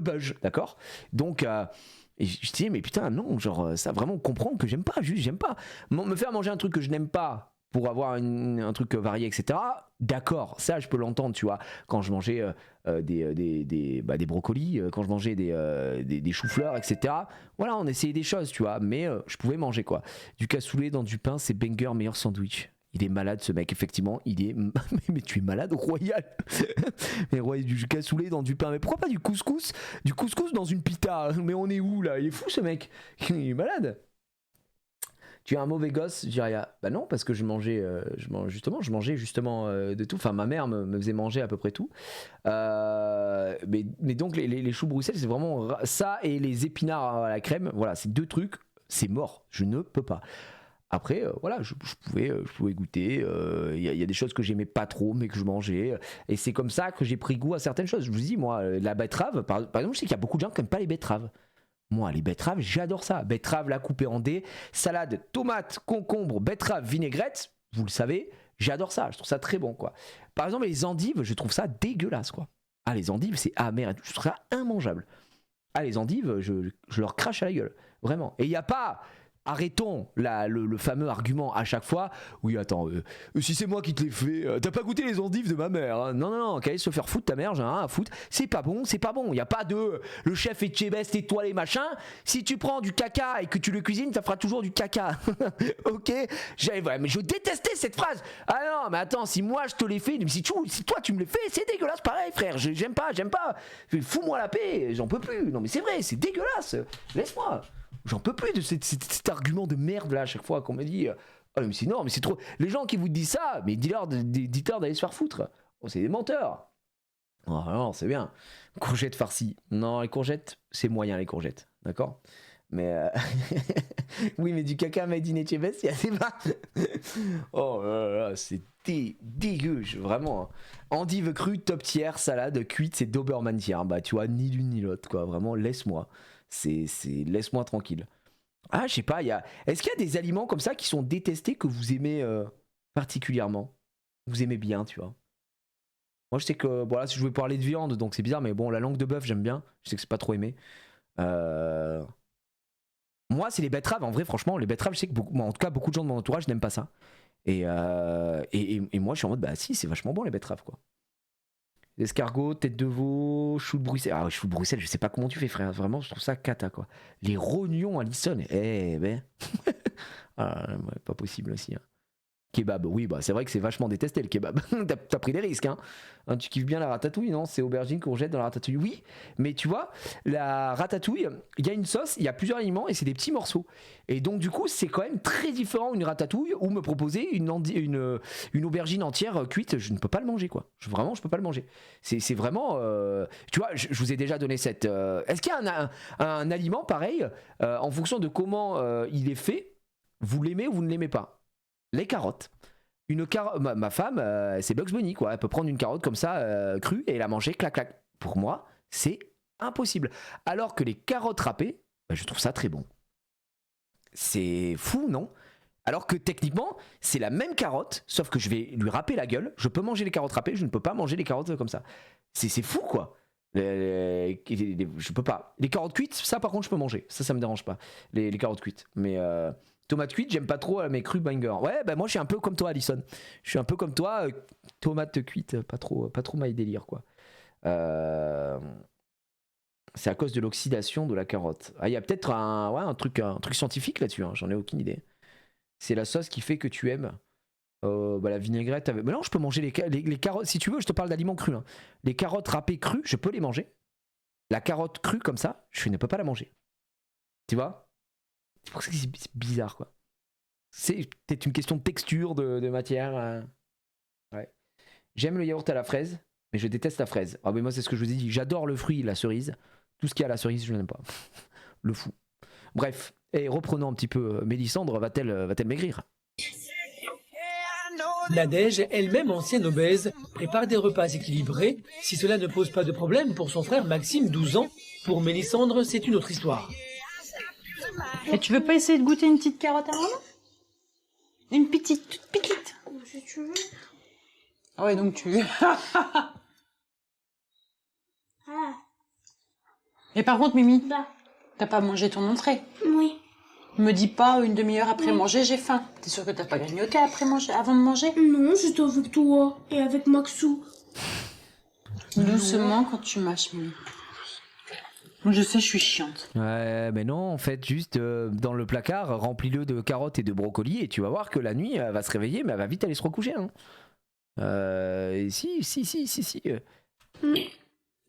bug, d'accord, donc et je dis mais putain non genre ça vraiment comprendre que j'aime pas, juste j'aime pas me faire manger un truc que je n'aime pas pour avoir un truc varié, etc. D'accord, ça je peux l'entendre, tu vois. Quand je mangeais des brocolis, quand je mangeais des choux-fleurs, etc. Voilà, on essayait des choses, tu vois. Mais je pouvais manger quoi. Du cassoulet dans du pain, c'est banger, meilleur sandwich. Il est malade ce mec, effectivement. Il est. Mais tu es malade, royal. Mais du cassoulet dans du pain. Mais pourquoi pas du couscous? Du couscous dans une pita. Mais on est où là? Il est fou ce mec. Il est malade. Tu es un mauvais gosse, je dirais. Bah non, parce que je mangeais justement de tout. Enfin, ma mère me faisait manger à peu près tout. Mais donc, les choux Bruxelles, c'est vraiment ça et les épinards à la crème. Voilà, c'est deux trucs, c'est mort. Je ne peux pas. Après, voilà, je pouvais goûter. Il y a des choses que j'aimais pas trop, mais que je mangeais. Et c'est comme ça que j'ai pris goût à certaines choses. Je vous dis, moi, la betterave, par exemple, je sais qu'il y a beaucoup de gens qui n'aiment pas les betteraves. Moi, les betteraves, j'adore ça. Betterave, la couper en dés, salade, tomate, concombre, betterave, vinaigrette, vous le savez, j'adore ça. Je trouve ça très bon, quoi. Par exemple, les endives, je trouve ça dégueulasse, quoi. Ah, les endives, c'est amer et tout. Je trouve ça immangeable. Ah, les endives, je leur crache à la gueule. Vraiment. Et il n'y a pas... Arrêtons le fameux argument à chaque fois. Oui, attends, si c'est moi qui te l'ai fait, t'as pas goûté les endives de ma mère, hein. Non, qu'elle se faire foutre ta mère, j'ai rien à foutre. C'est pas bon. Il y a pas de le chef est chébest étoilé machin. Si tu prends du caca et que tu le cuisines, ça fera toujours du caca. Ok. Mais je détestais cette phrase. Ah non, mais attends, si moi je te l'ai fait, si toi tu me l'as fait, c'est dégueulasse pareil, frère. J'aime pas. Fous-moi la paix, j'en peux plus. Non mais c'est vrai, c'est dégueulasse. Laisse-moi. J'en peux plus de cet argument de merde là à chaque fois qu'on me dit oh mais c'est non mais c'est trop, les gens qui vous disent ça mais dites-leur d'aller se faire foutre. Oh, c'est des menteurs. Oh, non c'est bien. Courgettes farcies, non les courgettes c'est moyen, les courgettes, d'accord, mais oui mais du caca made in Etchebest il y a des pas. Oh là c'est dégueu vraiment. Endive crue top tier, salade cuite c'est Doberman tier. Bah tu vois, ni l'une ni l'autre quoi, vraiment laisse-moi. C'est laisse-moi tranquille. Ah, je sais pas, est-ce qu'il y a des aliments comme ça qui sont détestés que vous aimez particulièrement? Vous aimez bien, tu vois. Moi, je sais que, bon là, si je voulais parler de viande, donc c'est bizarre, mais bon, la langue de bœuf, j'aime bien. Je sais que c'est pas trop aimé. Moi, c'est les betteraves. En vrai, franchement, les betteraves, je sais que en tout cas, beaucoup de gens de mon entourage n'aiment pas ça. Et moi, je suis en mode, bah si, c'est vachement bon les betteraves, quoi. Escargot, tête de veau, chou de Bruxelles. Ah, chou de Bruxelles, je sais pas comment tu fais, frère. Vraiment, je trouve ça cata, quoi. Les rognons, Alison. Eh ben. Ah, ouais, pas possible aussi. Hein. Kebab, oui, bah c'est vrai que c'est vachement détesté le kebab. T'as pris des risques, hein. Tu kiffes bien la ratatouille, non? C'est aubergine, courgette dans la ratatouille. Oui, mais tu vois, la ratatouille, il y a une sauce, il y a plusieurs aliments et c'est des petits morceaux. Et donc du coup, c'est quand même très différent une ratatouille ou me proposer une aubergine entière cuite, je ne peux pas le manger, quoi. Vraiment, je peux pas le manger. C'est vraiment, tu vois, je vous ai déjà donné cette. Est-ce qu'il y a un aliment pareil en fonction de comment il est fait, vous l'aimez ou vous ne l'aimez pas? Les carottes. Ma femme, c'est Bugs Bunny, quoi. Elle peut prendre une carotte comme ça, crue, et la manger, clac, clac. Pour moi, c'est impossible. Alors que les carottes râpées, bah, je trouve ça très bon. C'est fou, non? Alors que techniquement, c'est la même carotte, sauf que je vais lui râper la gueule. Je peux manger les carottes râpées, je ne peux pas manger les carottes comme ça. C'est fou, quoi. Je peux pas. Les carottes cuites, ça par contre, je peux manger. Ça me dérange pas. Les carottes cuites. Mais. Tomate cuite, j'aime pas trop mes crues banger. Ouais, bah moi je suis un peu comme toi, Alison. Je suis un peu comme toi, tomate cuite, pas trop my délire, quoi. C'est à cause de l'oxydation de la carotte. Ah, il y a peut-être un truc scientifique là-dessus, hein, j'en ai aucune idée. C'est la sauce qui fait que tu aimes la vinaigrette. Mais non, je peux manger les carottes. Si tu veux, je te parle d'aliments crus. Hein. Les carottes râpées crues, je peux les manger. La carotte crue comme ça, je ne peux pas la manger. Tu vois? C'est pour ça que c'est bizarre, quoi. C'est peut-être une question de texture, de matière. Ouais. J'aime le yaourt à la fraise, mais je déteste la fraise. Ah, mais moi, c'est ce que je vous ai dit. J'adore le fruit, la cerise. Tout ce qui a la cerise, je n'aime pas. Le fou. Bref. Et reprenons un petit peu. Mélissandre va-t-elle maigrir? Nadège, elle-même ancienne obèse, prépare des repas équilibrés, si cela ne pose pas de problème pour son frère Maxime, 12 ans. Pour Mélissandre, c'est une autre histoire. Et tu veux pas essayer de goûter une petite carotte à maman? Une petite, toute petite. Si tu veux. Ah ouais, donc tu... Ah, Et par contre, Mimi, bah, t'as pas mangé ton entrée. oui. Me dis pas une demi-heure après manger, j'ai faim. T'es sûre que t'as pas grignoté avant de manger? Non, j'étais avec toi et avec Maxou. Doucement quand tu mâches, Mimi. Moi, je sais, je suis chiante. Ouais, mais non, en fait, juste dans le placard, remplis-le de carottes et de brocolis et tu vas voir que la nuit, elle va se réveiller, mais elle va vite aller se recoucher. Hein. Si.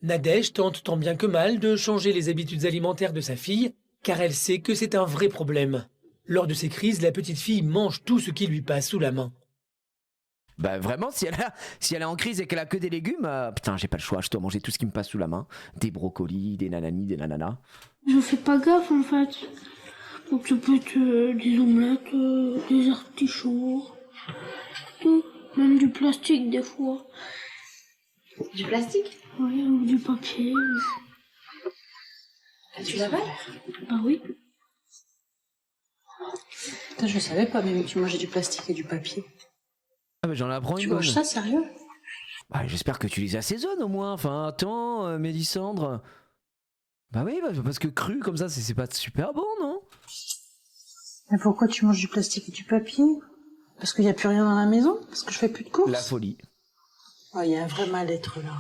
Nadège tente tant bien que mal de changer les habitudes alimentaires de sa fille, car elle sait que c'est un vrai problème. Lors de ces crises, la petite fille mange tout ce qui lui passe sous la main. Bah vraiment, si elle est en crise et qu'elle a que des légumes, putain, j'ai pas le choix, je dois manger tout ce qui me passe sous la main. Des brocolis, des nananis, des nananas. Je fais pas gaffe en fait. Donc ça peut être des omelettes, des artichauts, tout. Même du plastique des fois. Du plastique? Oui, ou du papier. Tu l'avales? Bah oui. Putain, je savais pas même que tu mangeais du plastique et du papier. Ah bah j'en apprends Tu une bonne. manges ça, sérieux? Bah, j'espère que tu les assaisonnes au moins. Enfin, attends, Mélissandre. Bah oui, parce que cru comme ça, c'est pas super bon, non? Mais pourquoi tu manges du plastique et du papier? Parce qu'il y a plus rien dans la maison? Parce que je fais plus de courses? La folie. Oh, il y a un vrai mal-être là.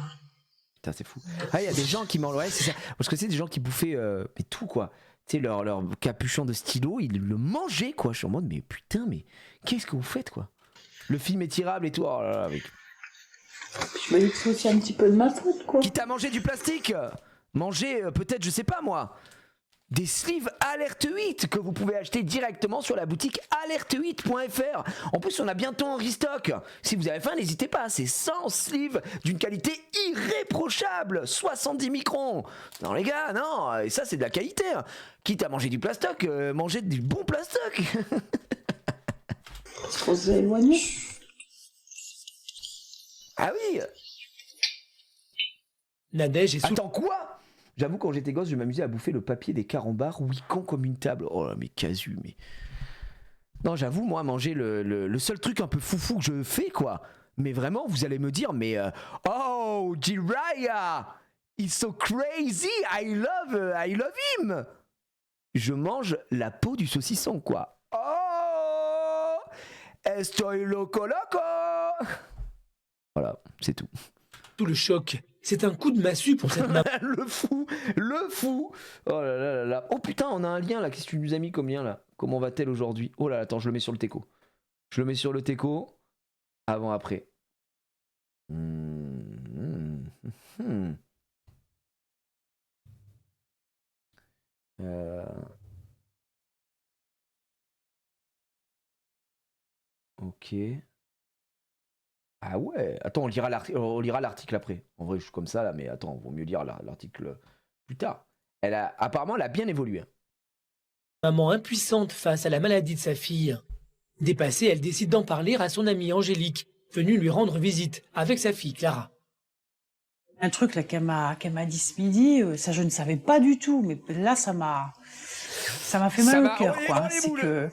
Putain, c'est fou. Ah, il y a des gens qui mangent. Ouais, c'est ça. Parce que c'est des gens qui bouffaient mais tout, quoi. Tu sais, leur capuchon de stylo, ils le mangeaient, quoi. Je suis en mode, mais putain, mais qu'est-ce que vous faites, quoi? Le film est tirable et tout. Oh là là, avec... Je me dis que c'est aussi un petit peu de ma faute, quoi. Qui t'a mangé du plastique? Manger, peut-être, je sais pas moi, des sleeves Alerte 8 que vous pouvez acheter directement sur la boutique alerte8.fr. En plus, on a bientôt en restock. Si vous avez faim, n'hésitez pas. C'est 100 sleeves d'une qualité irréprochable. 70 microns. Non, les gars, non. Et ça, c'est de la qualité. Quitte à manger du plastoc, mangez du bon plastoc. C'est trop éloigné. Ah oui. Nadège est Attends, quoi? J'avoue, quand j'étais gosse, je m'amusais à bouffer le papier des carambars ouicant comme une table. Oh là, mais casu, mais... Non, j'avoue, moi, manger le seul truc un peu foufou que je fais, quoi. Mais vraiment, vous allez me dire, mais... oh, Jiraiya! It's so crazy! I love him! Je mange la peau du saucisson, quoi. Oh! Estoy loco loco! Voilà, c'est tout. sous le choc. C'est un coup de massue pour cette maman. Le fou. Oh là là là là. Oh putain, on a un lien là. Qu'est-ce que tu nous as mis comme lien là? Comment va-t-elle aujourd'hui? Oh là, attends, je le mets sur le teco. Je le mets sur le teco. Avant, après. Ok. Ah ouais. Attends, on lira l'article après. En vrai, je suis comme ça là, mais attends, vaut mieux lire l'article plus tard. Apparemment, elle a bien évolué. Maman impuissante face à la maladie de sa fille. Dépassée, elle décide d'en parler à son amie Angélique, venue lui rendre visite avec sa fille Clara. Un truc là qu'elle m'a dit ce midi, ça je ne savais pas du tout, mais là ça m'a fait mal au cœur quoi. C'est que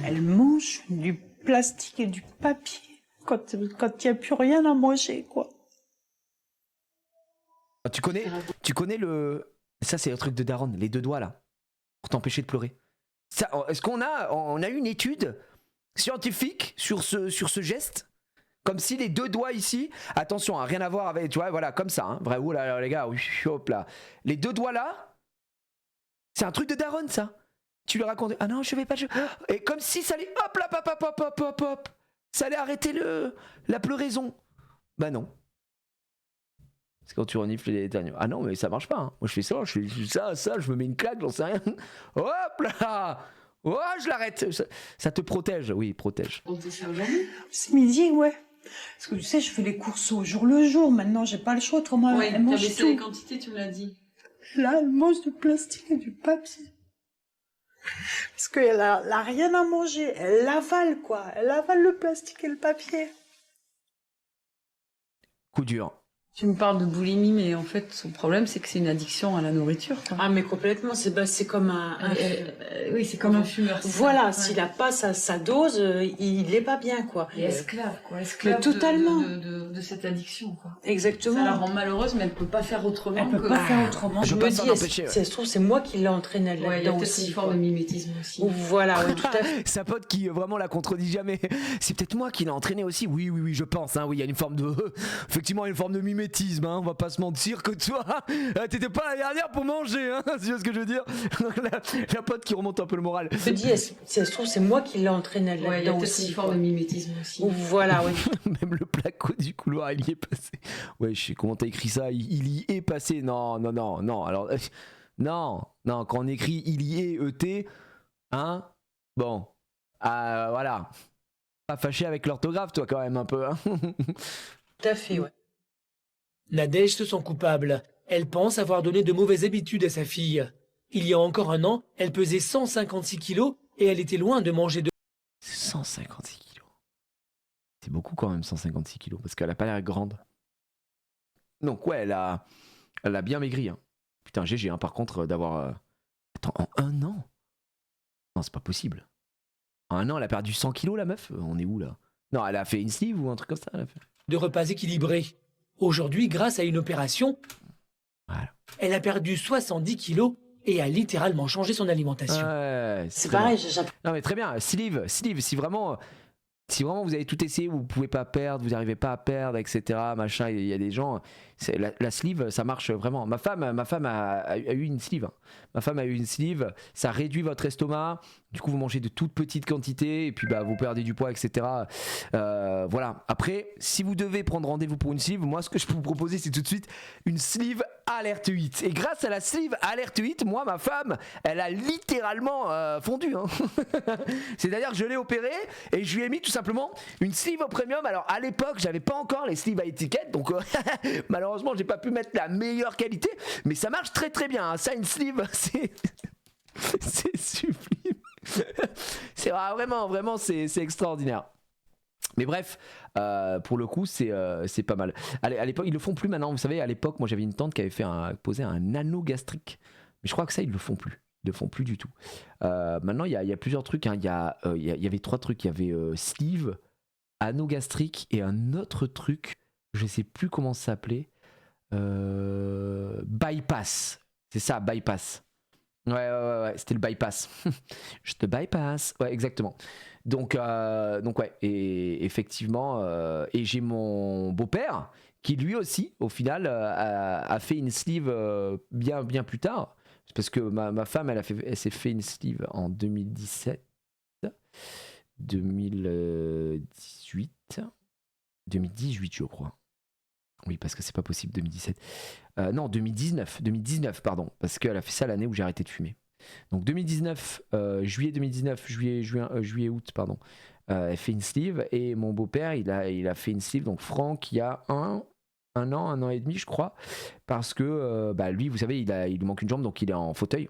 elle mange du plastique et du papier quand il n'y a plus rien à manger quoi. Tu connais le... Ça c'est le truc de Daron, les 2 doigts là, pour t'empêcher de pleurer. Ça, est-ce qu'on a une étude scientifique sur ce geste? Comme si les 2 doigts ici, attention, hein, rien à voir avec, tu vois, voilà, comme ça, hein, vrai, oh là, les gars, hop là. Les 2 doigts là, c'est un truc de Daron ça. Tu lui racontes, ah non, je vais pas, et comme si ça allait, hop là, hop, ça allait arrêter la pleuraison. Bah non. C'est quand tu renifles les éternues. Ah non, mais ça marche pas. Hein. Moi, je fais ça, je me mets une claque, j'en sais rien. Hop là. Oh, je l'arrête. Ça te protège. Oui, protège. On fait ça aujourd'hui? Ce midi, ouais. Parce que tu sais, je fais les courses au jour le jour. Maintenant, j'ai pas le choix. Autrement, elle mange tout. Les quantités, tu me l'as dit. Là, elle mange du plastique et du papier. Parce qu'elle a rien à manger. Elle l'avale, quoi. Elle avale le plastique et le papier. Coup dur. Tu me parles de boulimie, mais en fait, son problème, c'est que c'est une addiction à la nourriture. Quoi. Ah, mais complètement, c'est comme un oui, c'est comme un fumeur. Voilà, s'il a pas sa dose, il est pas bien, quoi. Et esclave, quoi. Esclave totalement. De cette addiction, quoi. Exactement. Ça la rend malheureuse, mais elle peut pas faire autrement. Elle peut pas faire autrement. Je me peux dis, s'en empêcher. si ça se trouve, c'est moi qui l'ai entraînée là-dedans il y a peut-être aussi. une forme de mimétisme aussi. Voilà, oui, tout à fait. Sa pote qui vraiment la contredit jamais. C'est peut-être moi qui l'ai entraîné aussi. Oui, je pense. Hein. Oui, il y a une forme de, effectivement, une forme de mimétisme. Hein. On va pas se mentir que toi, t'étais pas la dernière pour manger. Hein. Tu vois ce que je veux dire? La pote qui remonte un peu le moral. Je me dis, si ça se trouve, c'est moi qui l'ai entraînée là-dedans il y a peut-être aussi. une forme de mimétisme aussi. Voilà, oui. Même le placo du couloir, il y est passé. Ouais, je sais comment t'as écrit ça. Il y est passé. Non. Alors, non. Quand on écrit il y est ET, hein. Bon, voilà. Pas fâché avec l'orthographe, toi, quand même, un peu. Hein. Tout à fait, ouais. Nadège se sent coupable. Elle pense avoir donné de mauvaises habitudes à sa fille. Il y a encore un an, elle pesait 156 kilos et elle était loin de manger de... 156 kilos. C'est beaucoup quand même, 156 kilos, parce qu'elle a pas l'air grande. Donc ouais, elle a bien maigri. Hein. Putain, GG, hein, par contre, d'avoir... Attends, en 1 an? Non, c'est pas possible. En 1 an, elle a perdu 100 kilos, la meuf? On est où, là? Non, elle a fait une sleeve ou un truc comme ça, elle a fait... de repas équilibrés. Aujourd'hui, grâce à une opération, voilà. Elle a perdu 70 kilos et a littéralement changé son alimentation. Ouais, c'est pareil, non mais très bien, sleeve, si vraiment vous avez tout essayé, vous pouvez pas perdre, vous n'arrivez pas à perdre, etc. Machin, il y a des gens, la sleeve, ça marche vraiment. Ma femme a eu une sleeve. Hein. Ma femme a eu une sleeve, ça réduit votre estomac. Du coup, vous mangez de toutes petites quantités et puis vous perdez du poids, etc. Voilà. Après, si vous devez prendre rendez-vous pour une sleeve, moi, ce que je peux vous proposer, c'est tout de suite une sleeve Alerte 8. Et grâce à la sleeve Alerte 8, moi, ma femme, elle a littéralement fondu. Hein. C'est-à-dire que je l'ai opérée et je lui ai mis tout simplement une sleeve au premium. Alors, à l'époque, j'avais pas encore les sleeves à étiquette, donc malheureusement, j'ai pas pu mettre la meilleure qualité, mais ça marche très très bien. Hein. Ça, une sleeve, c'est sublime. C'est vraiment c'est extraordinaire. Mais bref, pour le coup, c'est pas mal. À l'époque, ils le font plus maintenant. Vous savez, à l'époque, moi j'avais une tante qui avait posé un anneau gastrique. Mais je crois que ça, ils le font plus. Ils le font plus du tout. Maintenant, il y a plusieurs trucs. Hein. Il y avait 3 trucs. Il y avait sleeve, anneau gastrique et un autre truc. Je sais plus comment ça s'appelait. Bypass. C'est ça, bypass. Ouais, c'était le bypass. Je te bypass. Ouais, exactement. Donc ouais, et effectivement, et j'ai mon beau-père qui lui aussi, au final, a fait une sleeve bien plus tard. Parce que ma femme, elle s'est fait une sleeve en 2017. 2018. 2018, je crois. Oui, parce que c'est pas possible, 2017. Non, 2019, pardon. Parce qu'elle a fait ça l'année où j'ai arrêté de fumer. Donc 2019, juillet 2019, juillet, août, pardon. Elle fait une sleeve et mon beau-père, il a fait une sleeve. Donc Franck, il y a un an et demi, je crois. Parce que lui, vous savez, il lui manque une jambe, donc il est en fauteuil.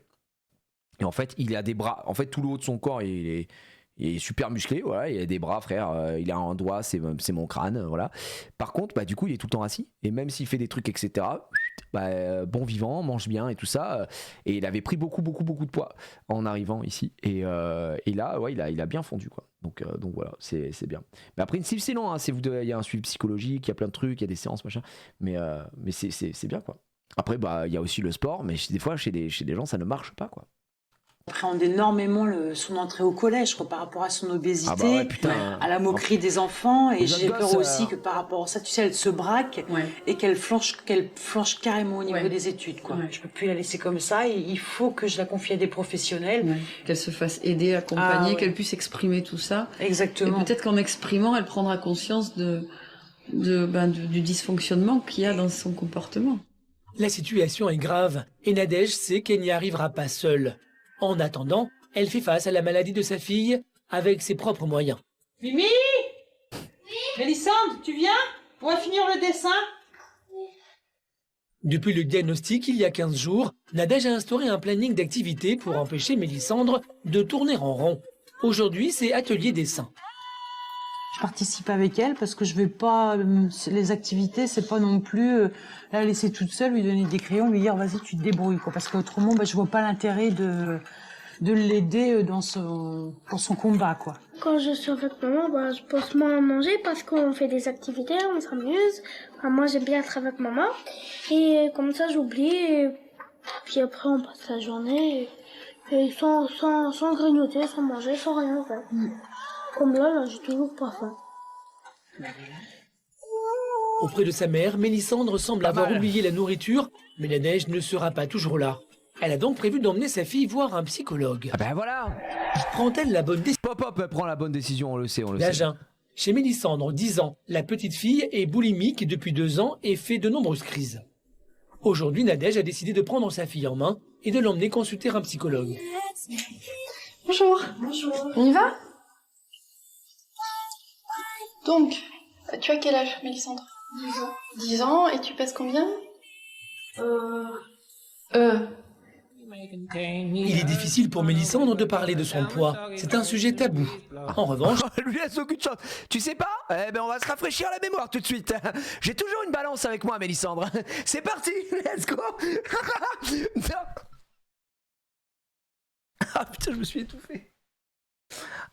Et en fait, il a des bras. En fait, tout le haut de son corps, il est super musclé, voilà, il a des bras, frère, il a un doigt, c'est mon crâne, voilà. Par contre, du coup, il est tout le temps assis, et même s'il fait des trucs, etc., bon vivant, mange bien et tout ça, et il avait pris beaucoup de poids en arrivant ici, et là, ouais, il a bien fondu, quoi. Donc voilà, c'est bien. Mais après, une sleeve, c'est long, hein, il y a un suivi psychologique, il y a plein de trucs, il y a des séances, machin, mais c'est bien, quoi. Après, il y a aussi le sport, mais des fois, chez des gens, ça ne marche pas, quoi. Appréhende énormément son entrée au collège quoi, par rapport à son obésité, ouais, putain, à la moquerie des enfants, et j'ai peur aussi ça... que par rapport à ça, tu sais, elle se braque et qu'elle flanche carrément au niveau des études. Quoi. Je peux plus la laisser comme ça, et il faut que je la confie à des professionnels. Qu'elle se fasse aider, accompagner, qu'elle puisse exprimer tout ça. Exactement. Et peut-être qu'en exprimant, elle prendra conscience du dysfonctionnement qu'il y a dans son comportement. La situation est grave et Nadège sait qu'elle n'y arrivera pas seule. En attendant, elle fait face à la maladie de sa fille avec ses propres moyens. Mimi, Mélissandre, tu viens? On va finir le dessin. Depuis le diagnostic, il y a 15 jours, Nadège a instauré un planning d'activités pour empêcher Mélissandre de tourner en rond. Aujourd'hui, c'est atelier dessin. Je participe avec elle parce que je vais pas les activités, c'est pas non plus la laisser toute seule, lui donner des crayons, lui dire vas-y tu te débrouilles quoi, parce qu'autrement je vois pas l'intérêt de l'aider pour son combat quoi. Quand je suis avec maman, je pense moins à manger parce qu'on fait des activités, on s'amuse. Moi j'aime bien être avec maman et comme ça j'oublie et puis après on passe la journée et sans grignoter, sans manger, sans rien faire. Comme là, j'ai toujours pas faim. Auprès de sa mère, Mélissandre semble avoir oublié la nourriture, mais Nadège ne sera pas toujours là. Elle a donc prévu d'emmener sa fille voir un psychologue. Ah ben voilà. Prend-elle la bonne décision? Pop, elle prend la bonne décision, on le sait. L'Agen. Chez Mélissandre, 10 ans, la petite fille est boulimique depuis 2 ans et fait de nombreuses crises. Aujourd'hui, Nadège a décidé de prendre sa fille en main et de l'emmener consulter un psychologue. Bonjour. Bonjour. On y va? Donc, tu as quel âge, Mélissandre? 10 ans. 10 ans, et tu pèses combien? Il est difficile pour Mélissandre de parler de son poids. C'est un sujet tabou. En revanche... lui laisse aucune chance. Tu sais pas? On va se rafraîchir la mémoire tout de suite. J'ai toujours une balance avec moi, Mélissandre. C'est parti, let's go. Ah putain, je me suis étouffé.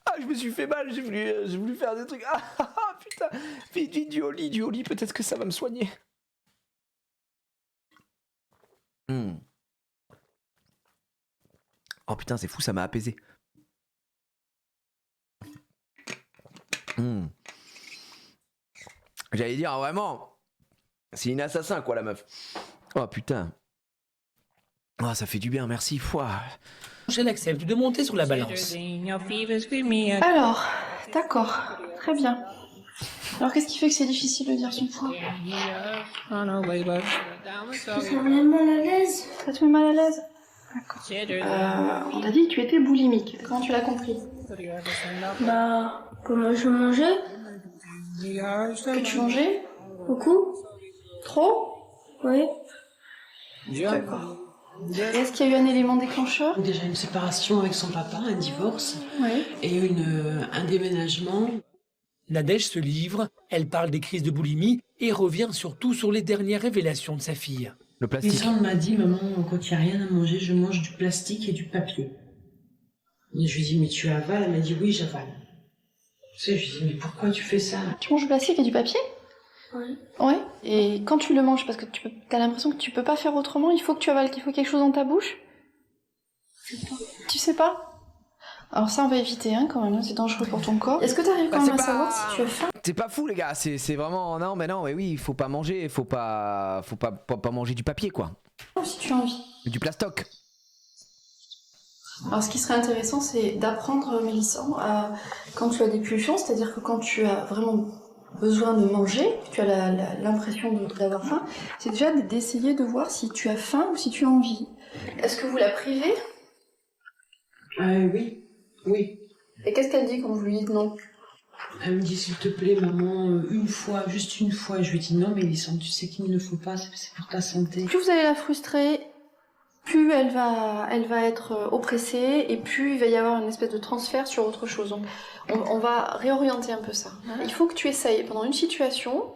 Ah, je me suis fait mal, j'ai voulu faire des trucs. Ah putain, vite, du Oli, peut-être que ça va me soigner. Oh putain, c'est fou, ça m'a apaisé. J'allais dire, vraiment, c'est une assassin quoi la meuf. Oh putain. Oh, ça fait du bien, merci. Elle accepte de monter sur la balance. Alors, d'accord, très bien. Alors qu'est-ce qui fait que c'est difficile de dire son poids? Ça me met mal à l'aise. Ça te met mal à l'aise? D'accord. On t'a dit que tu étais boulimique. Comment tu l'as compris? Comment je mangeais? Que tu mangeais? Beaucoup? Trop? Oui. D'accord. Est-ce qu'il y a eu un élément déclencheur? Déjà une séparation avec son papa, un divorce et un déménagement. Nadège se livre, elle parle des crises de boulimie et revient surtout sur les dernières révélations de sa fille. Le plastique. Mélissandre m'a dit, maman, quand il n'y a rien à manger, je mange du plastique et du papier. Et je lui ai dit, mais tu avales? Elle m'a dit, oui, j'avale. Tu sais, je lui ai dit, mais pourquoi tu fais ça? Tu manges du plastique et du papier? Oui. Ouais. Et quand tu le manges, parce que t'as l'impression que tu peux pas faire autrement, il faut que tu avales, qu'il faut quelque chose dans ta bouche? Je sais pas. Tu sais pas? Alors ça, on va éviter, quand même, c'est dangereux pour ton corps. Est-ce que t'arrives quand même à savoir si tu as faim? C'est pas fou les gars, c'est vraiment... Non, mais oui, il faut pas manger, faut pas manger du papier quoi. Si tu as envie. Du plastoc. Alors ce qui serait intéressant, c'est d'apprendre, Mélissandre, quand tu as des pulsions, c'est-à-dire que quand tu as vraiment besoin de manger, tu as l'impression d'avoir faim, c'est déjà d'essayer de voir si tu as faim ou si tu as envie. Est-ce que vous la privez? Oui. Et qu'est-ce qu'elle dit quand vous lui dites non? Elle me dit s'il te plaît maman, juste une fois. Je lui dis non Mélissandre, tu sais qu'il ne faut pas, c'est pour ta santé. Plus vous allez la frustrer, plus elle va être oppressée et plus il va y avoir une espèce de transfert sur autre chose. Donc on va réorienter un peu ça. Il faut que tu essayes pendant une situation,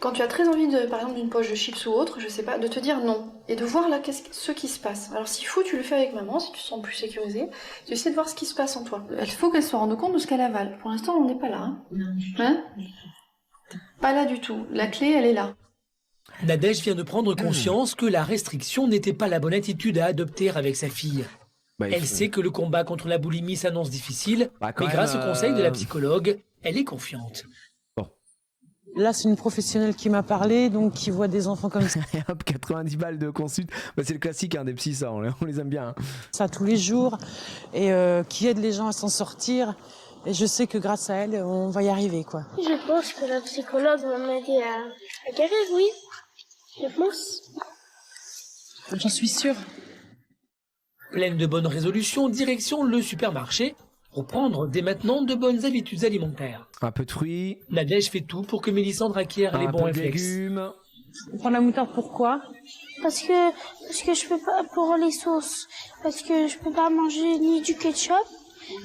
quand tu as très envie par exemple d'une poche de chips ou autre, je sais pas, de te dire non et de voir là ce qui se passe. Alors s'il faut, tu le fais avec maman, si tu te sens plus sécurisé, tu essaies de voir ce qui se passe en toi. Il faut qu'elle se rende compte de ce qu'elle avale. Pour l'instant, on n'est pas là. Hein? Pas là du tout. La clé, elle est là. Nadège vient de prendre conscience que la restriction n'était pas la bonne attitude à adopter avec sa fille. Elle sait que le combat contre la boulimie s'annonce difficile, mais grâce au conseil de la psychologue, elle est confiante. Là, c'est une professionnelle qui m'a parlé, donc qui voit des enfants comme ça. Et hop, 90 balles de consulte. C'est le classique des psys, ça, on les aime bien. Ça tous les jours, et qui aide les gens à s'en sortir. Et je sais que grâce à elle, on va y arriver, quoi. Je pense que la psychologue va m'aider à guérir, oui. Je pense. J'en suis sûre. Pleine de bonnes résolutions, direction le supermarché pour prendre dès maintenant de bonnes habitudes alimentaires. Un peu de fruits. Nadège fait tout pour que Mélissandre acquiert les bons réflexes. Légumes. On prend la moutarde, pourquoi? Parce que je peux pas, pour les sauces, parce que je peux pas manger ni du ketchup,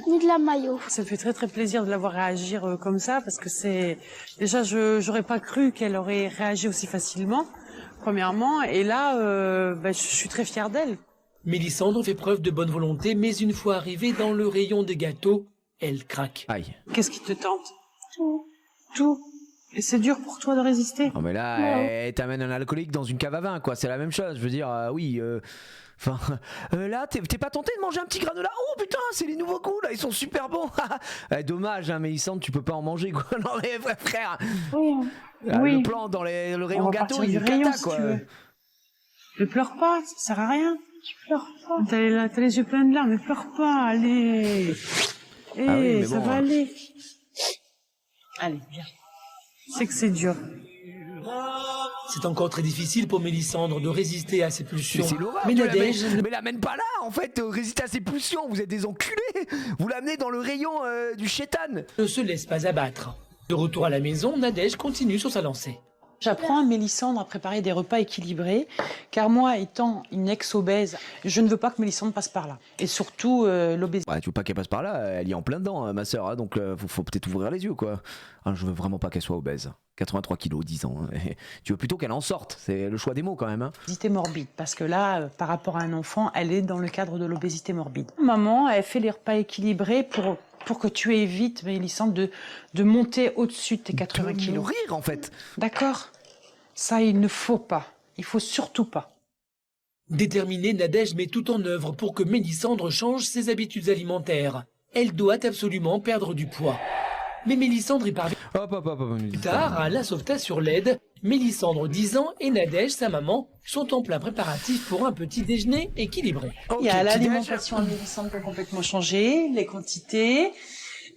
ni de la mayo. Ça me fait très très plaisir de la voir réagir comme ça, parce que déjà j'aurais pas cru qu'elle aurait réagi aussi facilement, premièrement, et là je suis très fière d'elle. Mélissandre fait preuve de bonne volonté, mais une fois arrivée dans le rayon des gâteaux, elle craque. Aïe. Qu'est-ce qui te tente? Tout. Et c'est dur pour toi de résister? Non mais là, elle t'amène un alcoolique dans une cave à vin, quoi. C'est la même chose. Je veux dire, là, t'es pas tenté de manger un petit granola? Oh putain, c'est les nouveaux goûts là, ils sont super bons. Dommage, Mélissandre, tu peux pas en manger, quoi. Non mais frère. Oui. Le plan dans le rayon gâteau, il est cata, quoi. Ne pleure pas, ça sert à rien. Je pleure pas. T'as les yeux pleins de larmes, mais pleure pas, allez. Ça va aller. Allez, viens. C'est que c'est dur. C'est encore très difficile pour Mélissandre de résister à ses pulsions. Mais Nadège, mais l'amène pas là, en fait, résister à ses pulsions, vous êtes des enculés. Vous l'amenez dans le rayon du chétan. Ne se laisse pas abattre. De retour à la maison, Nadège continue sur sa lancée. J'apprends à Mélissandre à préparer des repas équilibrés, car moi, étant une ex-obèse, je ne veux pas que Mélissandre passe par là. Et surtout, l'obésité. Ouais, tu veux pas qu'elle passe par là, elle y est en plein dedans, ma sœur, donc faut peut-être ouvrir les yeux, quoi. Je veux vraiment pas qu'elle soit obèse. 83 kilos, 10 ans. Tu veux plutôt qu'elle en sorte, c'est le choix des mots quand même. Obésité morbide, parce que là, par rapport à un enfant, elle est dans le cadre de l'obésité morbide. Maman, elle fait les repas équilibrés pour que tu évites, Mélissandre, de monter au-dessus de tes 80 kilos. De mourir, en fait. D'accord. Ça, il ne faut pas. Il faut surtout pas. Déterminée, Nadège met tout en œuvre pour que Mélissandre change ses habitudes alimentaires. Elle doit absolument perdre du poids. Mais Mélissandre y parvient. Plus tard, à la sauvetage sur l'aide, Mélissandre, 10 ans, et Nadège, sa maman, sont en plein préparatif pour un petit déjeuner équilibré. Il y a l'alimentation à Mélissandre qui a complètement changé, les quantités.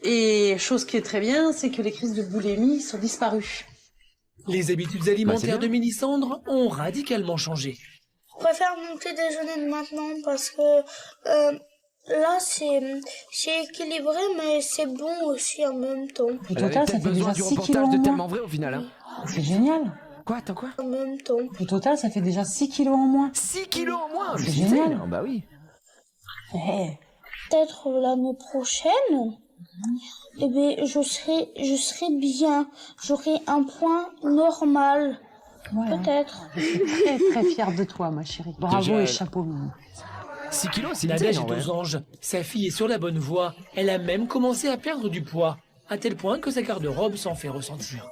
Et chose qui est très bien, c'est que les crises de boulimie sont disparues. Les habitudes alimentaires de Mélissandre ont radicalement changé. Je préfère mon petit déjeuner de maintenant parce que là c'est équilibré mais c'est bon aussi en même temps. Au total, ça fait déjà 6 kilos en moins. Vrai au final. C'est génial. Quoi, attends quoi? En même temps. Au total, ça fait déjà 6 kilos en moins. 6 kilos en moins. C'est génial. Bah oui. Peut-être l'année prochaine. Eh bien, je serai bien. J'aurai un point normal. Ouais, peut-être. Je suis très très fière de toi, ma chérie. Bravo et chapeau. 6 kilos, c'est Nadège est aux anges. Sa fille est sur la bonne voie. Elle a même commencé à perdre du poids, à tel point que sa garde-robe s'en fait ressentir.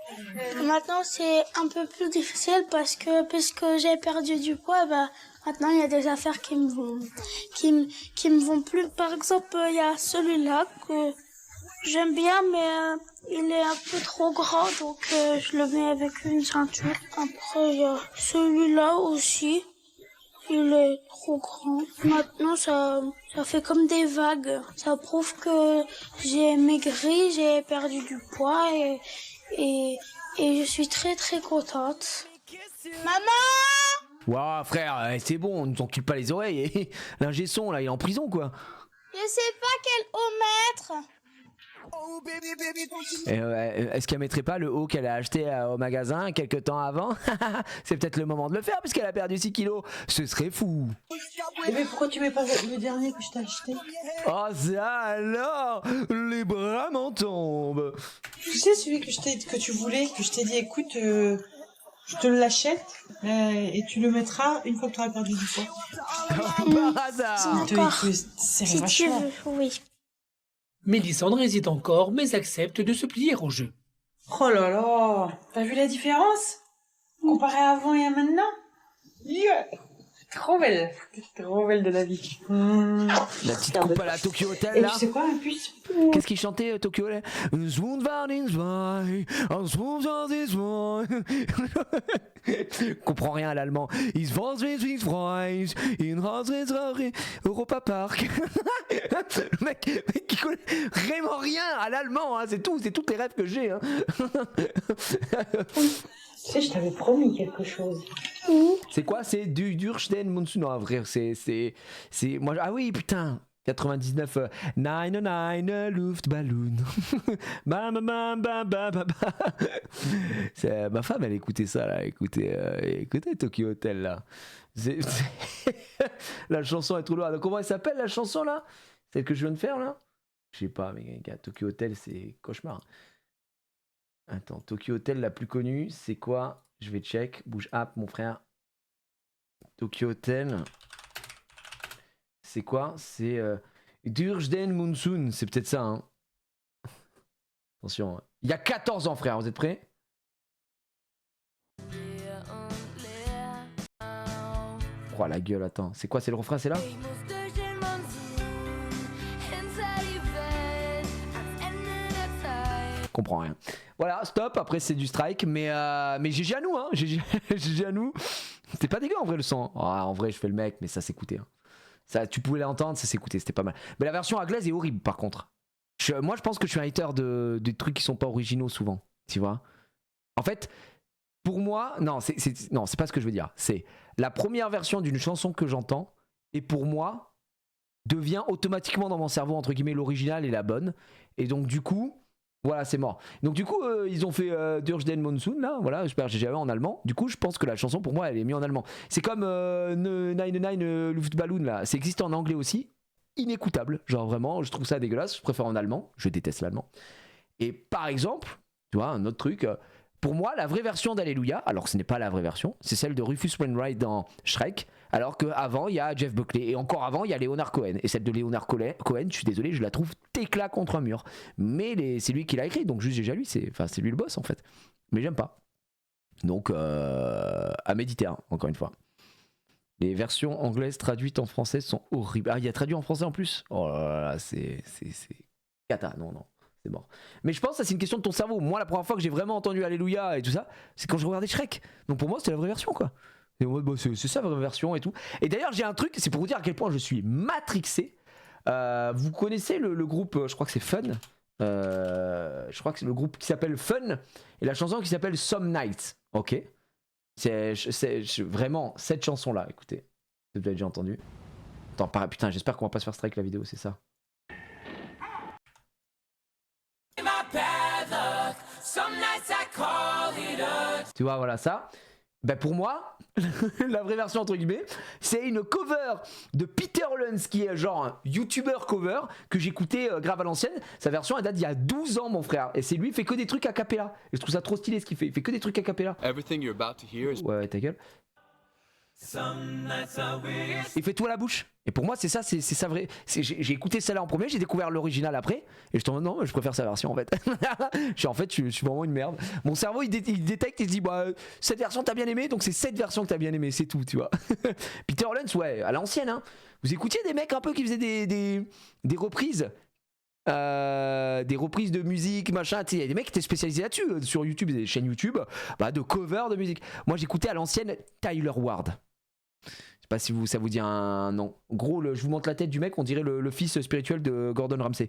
Maintenant, c'est un peu plus difficile parce que puisque j'ai perdu du poids, maintenant il y a des affaires qui me vont plus. Par exemple, il y a celui-là que j'aime bien, mais il est un peu trop grand, donc je le mets avec une ceinture. Après, il y a celui-là aussi. il est trop grand. Maintenant, ça fait comme des vagues. Ça prouve que j'ai maigri, j'ai perdu du poids et je suis très très contente. Maman! Waouh, frère, c'est bon, ne t'encule pas les oreilles. L'ingé son, là, il est en prison, quoi. Je sais pas quel haut mettre. Est-ce qu'elle mettrait pas le haut qu'elle a acheté au magasin quelques temps avant? C'est peut-être le moment de le faire puisqu'elle a perdu 6 kilos. Ce serait fou. Mais pourquoi tu mets pas le dernier que je t'ai acheté? Oh ça alors, les bras m'en tombent. Tu sais celui que tu voulais, que je t'ai dit écoute, je te l'achète et tu le mettras une fois que tu auras perdu du poids. Par hasard. C'est vachement. Oui. Mélissandre hésite encore, mais accepte de se plier au jeu. Oh là là, t'as vu la différence comparé à avant et à maintenant? Yeah. Trop belle de la vie. La petite coupe à la Tokyo Hotel et là. tu sais quoi en plus? Qu'est-ce qu'il chantait Tokyo Hotel? Comprends rien à l'allemand. Europa Park. Le mec qui connaît vraiment rien à l'allemand, hein, c'est tous les rêves que j'ai. Hein. Tu sais, je t'avais promis quelque chose. C'est quoi? C'est du Durchden Monsoon. Non, frère, c'est moi. Ah oui, putain. 99 99 Luftballon. Ma femme, elle écoutait ça là. Écoutez Tokyo Hotel là. La chanson est trop loin. Comment elle s'appelle la chanson là? Celle que je viens de faire là? Je sais pas, mais gars, Tokyo Hotel, c'est cauchemar. Attends, Tokyo Hotel la plus connue, c'est quoi? Je vais check. Bouge up, mon frère. Tokyo Hotel. C'est quoi? C'est Durchden Monsoon. C'est peut-être ça, hein. Attention. Il y a 14 ans, frère. Vous êtes prêts? Oh la gueule, attends. C'est quoi? C'est le refrain, c'est là? Je comprends rien. Voilà, stop. Après, c'est du strike. Mais GG à nous, hein. GG à nous. C'était pas dégueu en vrai le son. Oh, en vrai, je fais le mec, mais ça s'écoutait. Hein. Ça, tu pouvais l'entendre, ça s'écoutait. C'était pas mal. Mais la version anglaise est horrible par contre. Moi, je pense que je suis un hater de trucs qui sont pas originaux souvent. Tu vois? En fait, pour moi, non, c'est pas ce que je veux dire. C'est la première version d'une chanson que j'entends et pour moi devient automatiquement dans mon cerveau entre guillemets l'original et la bonne. Et donc du coup. Voilà, c'est mort. Donc du coup, ils ont fait Durchden Monsoon, là, voilà, j'espère que j'ai jamais en allemand. Du coup, je pense que la chanson, pour moi, elle est mieux en allemand. C'est comme 99 Luftballon, là, ça existe en anglais aussi. Inécoutable, genre vraiment, je trouve ça dégueulasse, je préfère en allemand, je déteste l'allemand. Et par exemple, tu vois, un autre truc, pour moi, la vraie version d'Alléluia, alors que ce n'est pas la vraie version, c'est celle de Rufus Wainwright dans Shrek, alors qu'avant, il y a Jeff Buckley, et encore avant, il y a Leonard Cohen. Et celle de Leonard Cohen, je suis désolé, je la trouve t'éclat contre un mur. Mais c'est lui qui l'a écrit, donc juste déjà lui, c'est lui le boss en fait. Mais j'aime pas. Donc, à méditer, hein, encore une fois. Les versions anglaises traduites en français sont horribles. Ah, il y a traduit en français en plus? Oh là là, c'est cata, non. C'est mort. Mais je pense que c'est une question de ton cerveau. Moi, la première fois que j'ai vraiment entendu Alléluia et tout ça, c'est quand je regardais Shrek. Donc pour moi, c'était la vraie version, quoi. Et moi, bah, c'est ça la vraie version et tout. Et d'ailleurs, j'ai un truc, c'est pour vous dire à quel point je suis matrixé. Vous connaissez le groupe, je crois que c'est Fun. Je crois que c'est le groupe qui s'appelle Fun. Et la chanson qui s'appelle Some Nights. Ok. C'est vraiment cette chanson-là. Écoutez, vous avez déjà entendu. Attends, putain, j'espère qu'on va pas se faire strike la vidéo, c'est ça. Tu vois, voilà ça. Ben pour moi, la vraie version entre guillemets, c'est une cover de Peter Luns qui est genre un YouTuber cover que j'écoutais grave à l'ancienne. Sa version elle date d'il y a 12 ans mon frère. Et c'est lui, il fait que des trucs a cappella. Et je trouve ça trop stylé ce qu'il fait. Il fait que des trucs a cappella. Ouais, ta gueule. Il fait tout à la bouche. Et pour moi c'est ça, c'est ça vrai. J'ai écouté celle-là en premier, j'ai découvert l'original après. Et je t'en non, je préfère sa version en fait. je suis vraiment une merde. Mon cerveau il détecte et il se dit bah cette version t'as bien aimé, donc c'est cette version que t'as bien aimé, c'est tout, tu vois. Peter Luns, ouais, à l'ancienne, hein. Vous écoutiez des mecs un peu qui faisaient des reprises. Des reprises de musique, machin, il y a des mecs qui étaient spécialisés là-dessus sur YouTube, des chaînes YouTube, bah, de cover de musique. Moi j'écoutais à l'ancienne Tyler Ward. pas si ça vous dit un nom. Gros, je vous montre la tête du mec, on dirait le fils spirituel de Gordon Ramsay.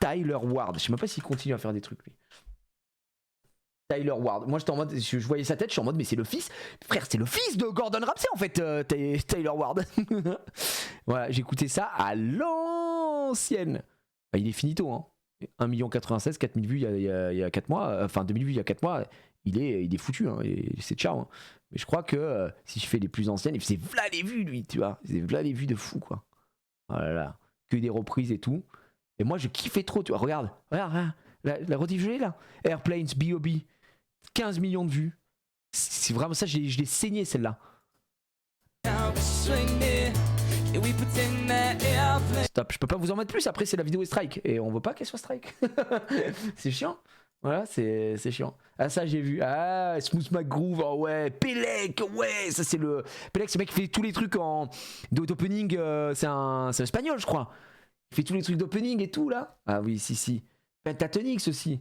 Tyler Ward. Je sais même pas s'il continue à faire des trucs lui. Tyler Ward. Moi j'étais en mode, je voyais sa tête, je suis en mode mais c'est le fils. Frère, c'est le fils de Gordon Ramsay en fait, Tyler Ward. Voilà, j'écoutais ça à l'ancienne. Bah, il est finito hein. 1,96 000, 4000 vues il y a 4 mois, enfin 2000 vues il y a 4 mois, il est foutu, hein, c'est ciao. Hein. Mais je crois que si je fais les plus anciennes, il faisait v'là les vues lui, tu vois, il faisait v'là les vues de fou quoi. Oh là là, que des reprises et tout. Et moi je kiffais trop, tu vois, regarde, la rediffusée là, Airplanes, B.O.B. 15 millions de vues. C'est vraiment ça, je l'ai saigné celle-là. Stop, je peux pas vous en mettre plus, après c'est la vidéo est strike et on veut pas qu'elle soit strike. C'est chiant. Voilà, c'est chiant. Ah ça j'ai vu. Ah Smooth McGroove, oh ouais, Pelec, ouais, ça c'est le Pelec, c'est le mec qui fait tous les trucs d'opening, c'est un espagnol je crois. Il fait tous les trucs d'opening et tout là. Ah oui, si. Pentatonix aussi.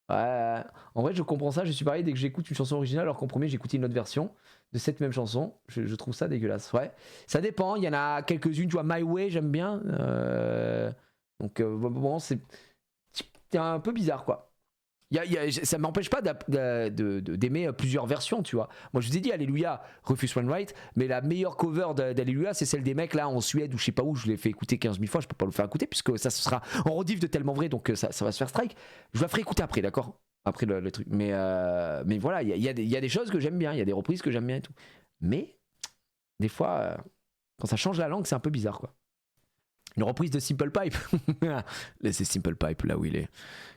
Ouais, en vrai je comprends ça, je suis pareil dès que j'écoute une chanson originale alors qu'en premier j'écoutais une autre version de cette même chanson, je trouve ça dégueulasse. Ouais, ça dépend, il y en a quelques-unes, tu vois, My Way j'aime bien, donc bon c'est un peu bizarre quoi. Ça m'empêche pas d'aimer plusieurs versions, tu vois. Moi je vous ai dit Alléluia, Rufus Wainwright, mais la meilleure cover d'Alléluia c'est celle des mecs là en Suède ou je sais pas où, je l'ai fait écouter 15 000 fois, je peux pas le faire écouter puisque ça sera en rediff de tellement vrai, donc ça va se faire strike. Je la ferai écouter après, d'accord, après le truc. Mais voilà, il y a des choses que j'aime bien, il y a des reprises que j'aime bien et tout. Mais des fois, quand ça change la langue, c'est un peu bizarre quoi. Une reprise de Simple Pipe, laissez Simple Pipe là où il est.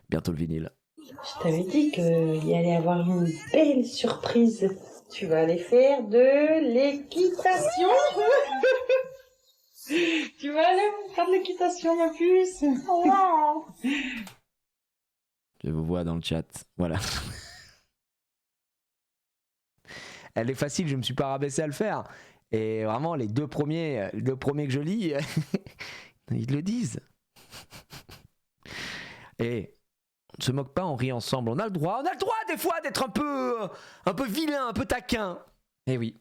Bientôt le vinyle. Je t'avais dit qu'il y allait avoir une belle surprise. Tu vas aller faire de l'équitation. Tu vas aller faire de l'équitation, ma puce. Wow. Je vous vois dans le chat. Voilà. Elle est facile, je me suis pas rabaissé à le faire. Et vraiment, les deux premiers que je lis, ils le disent. Et on ne se moque pas, on rit ensemble. On a le droit des fois d'être un peu vilain, un peu taquin. Eh oui.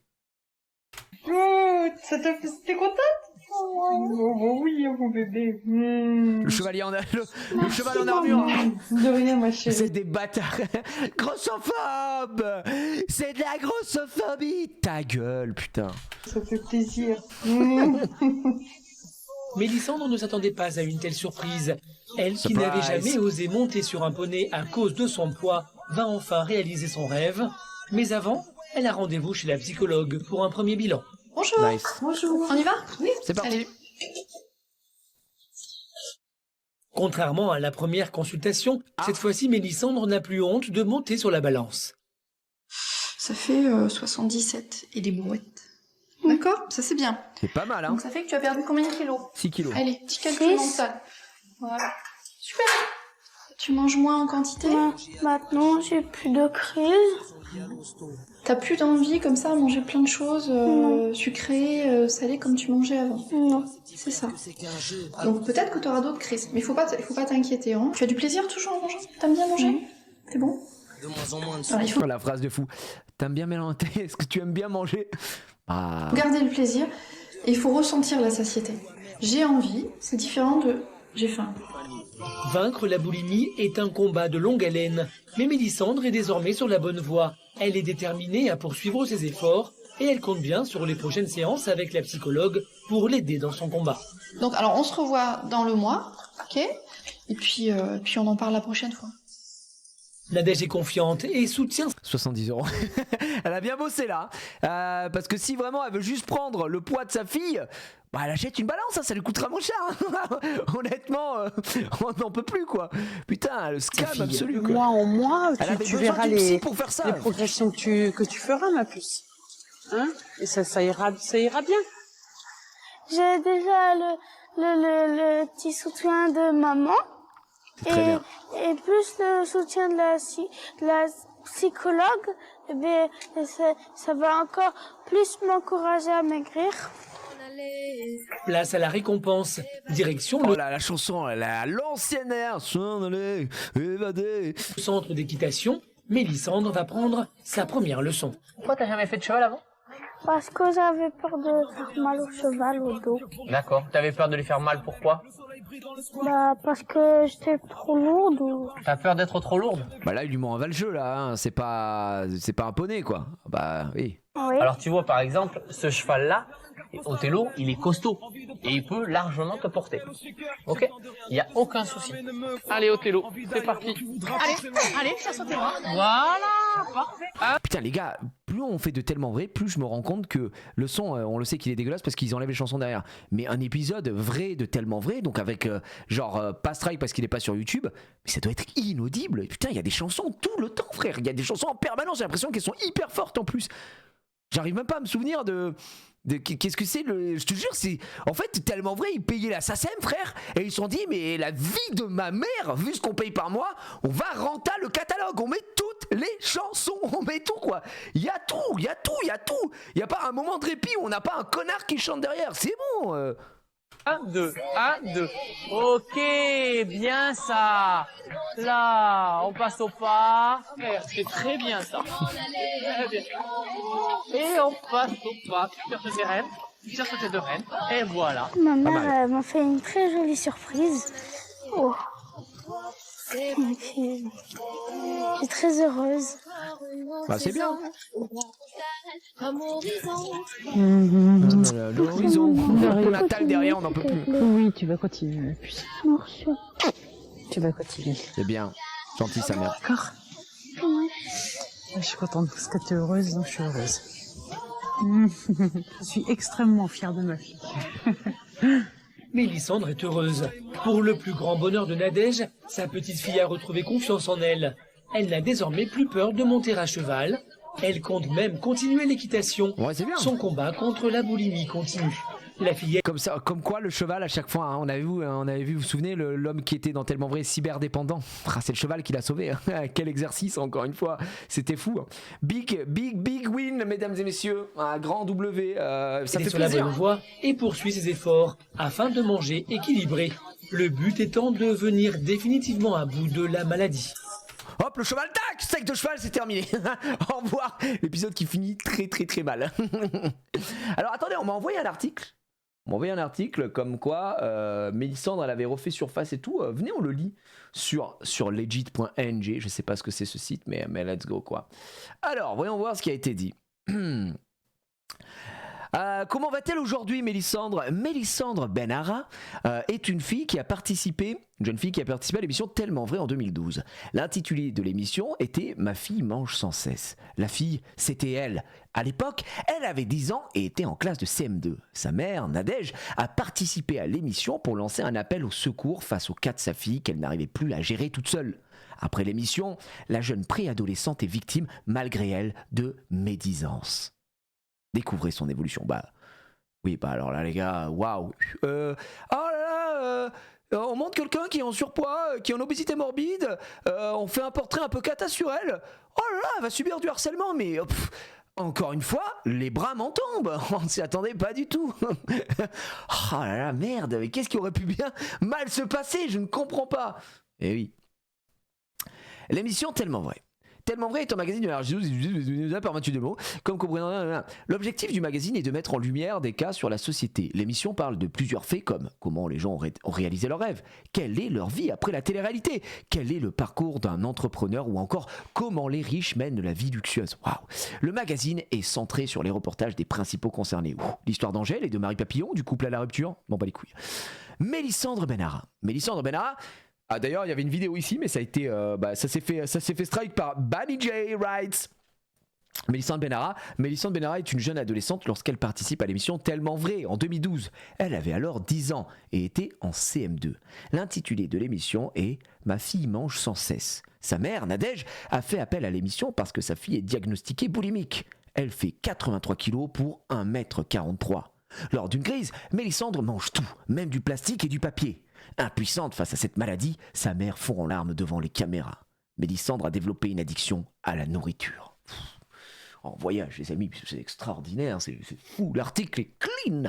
Oh, t'es contente? Oh, oui, mon bébé. Le chevalier en armure. De rien, ma chérie. C'est des bâtards. Grossophobe. C'est de la grossophobie. Ta gueule, putain. Ça fait plaisir. Mélissandre ne s'attendait pas à une telle surprise. Elle, qui n'avait jamais osé monter sur un poney à cause de son poids, va enfin réaliser son rêve. Mais avant, elle a rendez-vous chez la psychologue pour un premier bilan. Bonjour. Nice. Bonjour. On y va? Oui. C'est parti. Allez. Contrairement à la première consultation, cette fois-ci, Mélissandre n'a plus honte de monter sur la balance. Ça fait 77 et des brouettes. D'accord? Ça c'est bien. C'est pas mal, hein. Donc ça fait que tu as perdu combien de kilos? 6 kilos. Allez, petit calcul mental. Voilà. Super. Tu manges moins en quantité? Maintenant, j'ai plus de crise. T'as plus d'envie comme ça à manger plein de choses sucrées, salées comme tu mangeais avant? Non. C'est ça. Donc peut-être que tu auras d'autres crises, mais il faut pas t'inquiéter. Hein. Tu as du plaisir toujours en mangeant? T'aimes bien manger? C'est bon? Alors, il faut La phrase de fou. T'aimes bien mélanger? Est-ce que tu aimes bien manger? garder le plaisir et il faut ressentir la satiété. J'ai envie, c'est différent de j'ai faim. Vaincre la boulimie est un combat de longue haleine, mais Mélissandre est désormais sur la bonne voie. Elle est déterminée à poursuivre ses efforts et elle compte bien sur les prochaines séances avec la psychologue pour l'aider dans son combat. Donc alors on se revoit dans le mois, ok? Et puis on en parle la prochaine fois. Nadège est confiante et soutient 70 €. Elle a bien bossé là. Parce que si vraiment elle veut juste prendre le poids de sa fille, bah elle achète une balance, hein, ça lui coûtera moins cher. Hein. Honnêtement, on n'en peut plus quoi. Putain, le scam absolu quoi. Mois en mois, tu verras les pour faire ça. les progressions que tu feras, ma puce. Hein? Et ça ira bien. J'ai déjà le petit soutien de maman. Très bien. Et plus le soutien de la psychologue, eh bien, ça va encore plus m'encourager à maigrir. Place à la récompense. Direction Oh là, la chanson, l'ancienne air. Évadé. le centre d'équitation. Mélissandre va prendre sa première leçon. Pourquoi t'as jamais fait de cheval avant? Parce que j'avais peur de faire mal au cheval au dos. D'accord. T'avais peur de lui faire mal, pourquoi? Bah, parce que j'étais trop lourde ou... T'as peur d'être trop lourde? Bah là, il lui ment un val-jeu, là, hein. C'est pas un poney, quoi. Bah oui. Oui. Alors tu vois, par exemple, ce cheval-là, Othello, il est costaud et il peut largement te porter. Ok? Il n'y a aucun souci. Allez Othello, c'est parti. Allez, ça saute moi. Voilà, parfait. Putain, les gars, plus on fait de Tellement Vrai, plus je me rends compte que le son, on le sait qu'il est dégueulasse parce qu'ils enlèvent les chansons derrière. Mais un épisode vrai de Tellement Vrai, donc avec pas strike parce qu'il est pas sur YouTube, mais ça doit être inaudible. Putain, il y a des chansons tout le temps, frère. Il y a des chansons en permanence. J'ai l'impression qu'elles sont hyper fortes en plus. J'arrive même pas à me souvenir de qu'est-ce que c'est je te jure, c'est en fait Tellement Vrai, ils payaient la SACEM, frère, et ils se sont dit mais la vie de ma mère, vu ce qu'on paye par mois, on va renta le catalogue, on met toutes les chansons, on met tout quoi. Il y a tout. Il y a pas un moment de répit où on n'a pas un connard qui chante derrière. C'est bon. 1, 2, 1, 2. Ok, bien ça. Là, on passe au pas. C'est très bien ça. Très bien. Et on passe au pas. Tu cherches tes rênes. Tu cherches tes deux rênes. Et voilà. Ma mère m'a fait une très jolie surprise. Oh. Donc, je suis très heureuse. Bah c'est bien. L'horizon. Natal derrière, on n'en peut plus. Oui, tu vas continuer. Morceau. Tu vas continuer. C'est bien. Gentil sa mère. D'accord. Je suis contente parce que tu es heureuse, donc je suis heureuse. Je suis extrêmement fière de ma fille. Mélissandre est heureuse. Pour le plus grand bonheur de Nadège, sa petite fille a retrouvé confiance en elle. Elle n'a désormais plus peur de monter à cheval. Elle compte même continuer l'équitation. Ouais, c'est bien. Son combat contre la boulimie continue. La fillette... Comme quoi le cheval à chaque fois, hein, on avait vu, vous vous souvenez, l'homme qui était dans Tellement Vrai cyberdépendant. C'est le cheval qui l'a sauvé. Hein. Quel exercice, encore une fois. C'était fou. Hein. Big win, mesdames et messieurs. Un grand W. Ça fait sur la plaisir. bonne voie et poursuit ses efforts afin de manger équilibré. Le but étant de venir définitivement à bout de la maladie. Hop, le cheval, tac, steak de cheval, c'est terminé. Au revoir. L'épisode qui finit très très très mal. Alors attendez, on m'a envoyé un article. Comme quoi Mélissandre, elle avait refait surface et tout. Venez, on le lit sur legit.ng. Je sais pas ce que c'est ce site, mais let's go quoi. Alors, voyons voir ce qui a été dit. Comment va-t-elle aujourd'hui, Mélissandre? Mélissandre Benara est une jeune fille qui a participé à l'émission Tellement Vrai en 2012. L'intitulé de l'émission était « Ma fille mange sans cesse ». La fille, c'était elle. À l'époque, elle avait 10 ans et était en classe de CM2. Sa mère, Nadège, a participé à l'émission pour lancer un appel au secours face au cas de sa fille qu'elle n'arrivait plus à gérer toute seule. Après l'émission, la jeune préadolescente est victime, malgré elle, de médisance. Découvrez son évolution. Alors là les gars, waouh. On montre quelqu'un qui est en surpoids, qui est en obésité morbide, on fait un portrait un peu cata sur elle. Oh là là, elle va subir du harcèlement, mais encore une fois, les bras m'en tombent. On ne s'y attendait pas du tout. Oh là là, merde, mais qu'est-ce qui aurait pu bien mal se passer? Je ne comprends pas. Eh oui. L'émission Tellement Vrai. Tellement Vrai est un magazine de la RG12 par Mathieu Demeaux. Comme comprenant, l'objectif du magazine est de mettre en lumière des cas sur la société. L'émission parle de plusieurs faits comme comment les gens ont réalisé leurs rêves, quelle est leur vie après la télé-réalité, quel est le parcours d'un entrepreneur ou encore comment les riches mènent la vie luxueuse. Waouh. Le magazine est centré sur les reportages des principaux concernés. L'histoire d'Angèle et de Marie Papillon, du couple à la rupture. Bon bah les couilles. Mélissandre Benara. D'ailleurs, il y avait une vidéo ici, mais ça a été, ça s'est fait strike par Bunny J Rights. Mélissandre Benara est une jeune adolescente lorsqu'elle participe à l'émission Tellement Vrai en 2012. Elle avait alors 10 ans et était en CM2. L'intitulé de l'émission est « Ma fille mange sans cesse ». Sa mère, Nadège, a fait appel à l'émission parce que sa fille est diagnostiquée boulimique. Elle fait 83 kilos pour 1m43. Lors d'une crise, Mélissandre mange tout, même du plastique et du papier. Impuissante face à cette maladie, sa mère fond en larmes devant les caméras. Mélissandre a développé une addiction à la nourriture. En voyage, les amis, c'est extraordinaire, c'est fou, l'article est clean.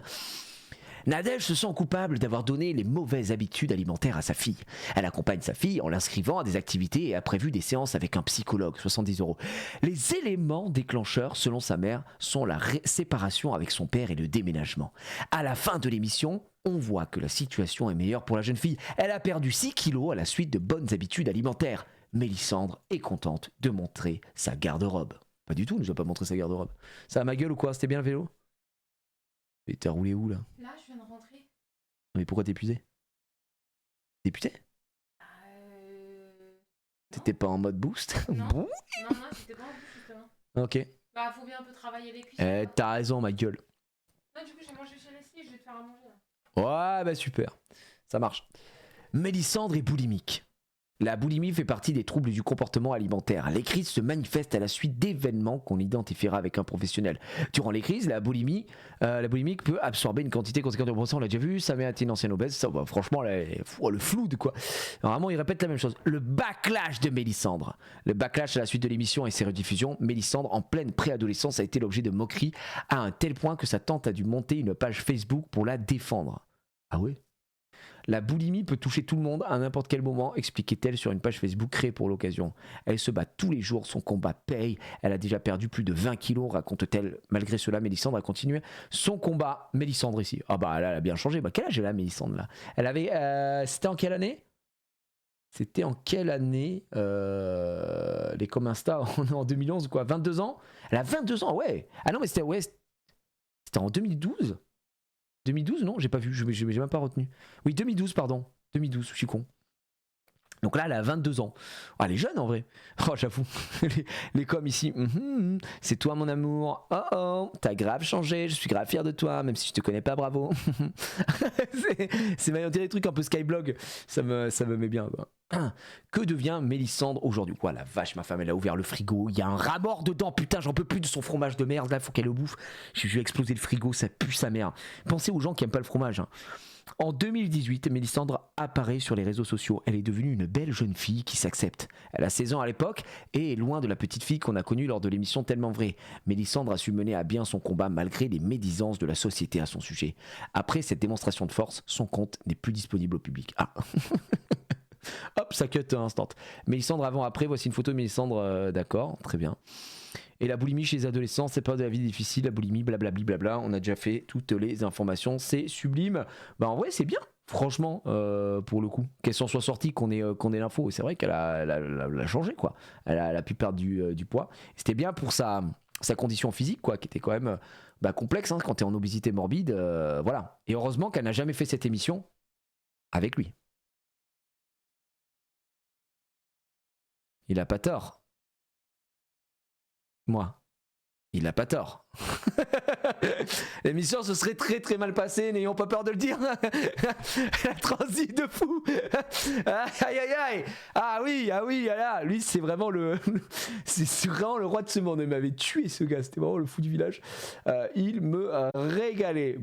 Nadège se sent coupable d'avoir donné les mauvaises habitudes alimentaires à sa fille. Elle accompagne sa fille en l'inscrivant à des activités et a prévu des séances avec un psychologue, 70 €. Les éléments déclencheurs, selon sa mère, sont la séparation avec son père et le déménagement. À la fin de l'émission, on voit que la situation est meilleure pour la jeune fille. Elle a perdu 6 kilos à la suite de bonnes habitudes alimentaires. Mélissandre est contente de montrer sa garde-robe. Pas du tout, elle ne nous a pas montré sa garde-robe. Ça a ma gueule ou quoi? C'était bien le vélo? Et t'as roulé où là? Là, je viens de rentrer. Mais pourquoi t'es épuisé? T'es épuisé? T'étais pas en mode boost? Non, Bon. non, j'étais pas en bouche justement. Ok. Bah, faut bien un peu travailler les cuisses. T'as raison, ma gueule. Non, du coup, j'ai mangé chez Leslie, je vais te faire à manger. Ouais, bah super. Ça marche. Mélissandre est boulimique. La boulimie fait partie des troubles du comportement alimentaire. Les crises se manifestent à la suite d'événements qu'on identifiera avec un professionnel. Durant les crises, la boulimique peut absorber une quantité conséquente de poisson. On l'a déjà vu, sa mère était une ancienne obèse. Ça, bah, franchement, le flou de quoi. Vraiment, il répète la même chose. Le backlash de Mélissandre. Le backlash à la suite de l'émission et ses rediffusions. Mélissandre, en pleine préadolescence, a été l'objet de moqueries à un tel point que sa tante a dû monter une page Facebook pour la défendre. Ah ouais? La boulimie peut toucher tout le monde à n'importe quel moment, expliquait-elle sur une page Facebook créée pour l'occasion. Elle se bat tous les jours, son combat paye. Elle a déjà perdu plus de 20 kilos, raconte-t-elle. Malgré cela, Mélissandre a continué son combat. Mélissandre ici. Ah bah elle a bien changé. Bah, quel âge elle a, Mélissandre là? Elle avait. C'était en quelle année? C'était en quelle année les comme Insta, on est en 2011 quoi? 22 ans? Elle a 22 ans, ouais. Ah non, mais c'était en 2012? 2012, non, j'ai pas vu, j'ai même pas retenu. Oui, 2012, pardon. 2012, je suis con. Donc là, elle a 22 ans. Oh, elle est jeune en vrai. Oh, j'avoue. Les coms ici. C'est toi mon amour. Oh oh, t'as grave changé. Je suis grave fier de toi, même si je te connais pas, bravo. c'est des trucs un peu Skyblog. Ça me met bien. Quoi. Que devient Mélissandre aujourd'hui? Quoi, la vache, ma femme, elle a ouvert le frigo. Il y a un rat mort dedans. Putain, j'en peux plus de son fromage de merde. Là, faut qu'elle le bouffe. J'ai vu exploser le frigo. Ça pue sa mère. Pensez aux gens qui aiment pas le fromage. Hein. En 2018, Mélissandre apparaît sur les réseaux sociaux. Elle est devenue une belle jeune fille qui s'accepte. Elle a 16 ans à l'époque et est loin de la petite fille qu'on a connue lors de l'émission Tellement Vrai. Mélissandre a su mener à bien son combat malgré les médisances de la société à son sujet. Après cette démonstration de force, son compte n'est plus disponible au public. Ah hop, ça cut instant. Mélissandre avant-après, voici une photo de Mélissandre, d'accord, très bien. Et la boulimie chez les adolescents, c'est pas de la vie difficile, la boulimie, blablabla, blabla. On a déjà fait toutes les informations, c'est sublime. Bah en vrai, c'est bien, franchement, pour le coup. Qu'elle s'en soit sortie, qu'on ait l'info. C'est vrai qu'elle a changé, quoi. Elle a pu perdre du poids. C'était bien pour sa condition physique, quoi, qui était quand même complexe, hein, quand t'es en obésité morbide. Voilà. Et heureusement qu'elle n'a jamais fait cette émission avec lui. Il a pas tort. Moi, il a pas tort. L'émission se serait très très mal passée, n'ayons pas peur de le dire. La transi de fou. Aïe aïe aïe. Ah oui, là, lui c'est vraiment c'est vraiment le roi de ce monde. Il m'avait tué ce gars, c'était vraiment le fou du village. Il me régalait.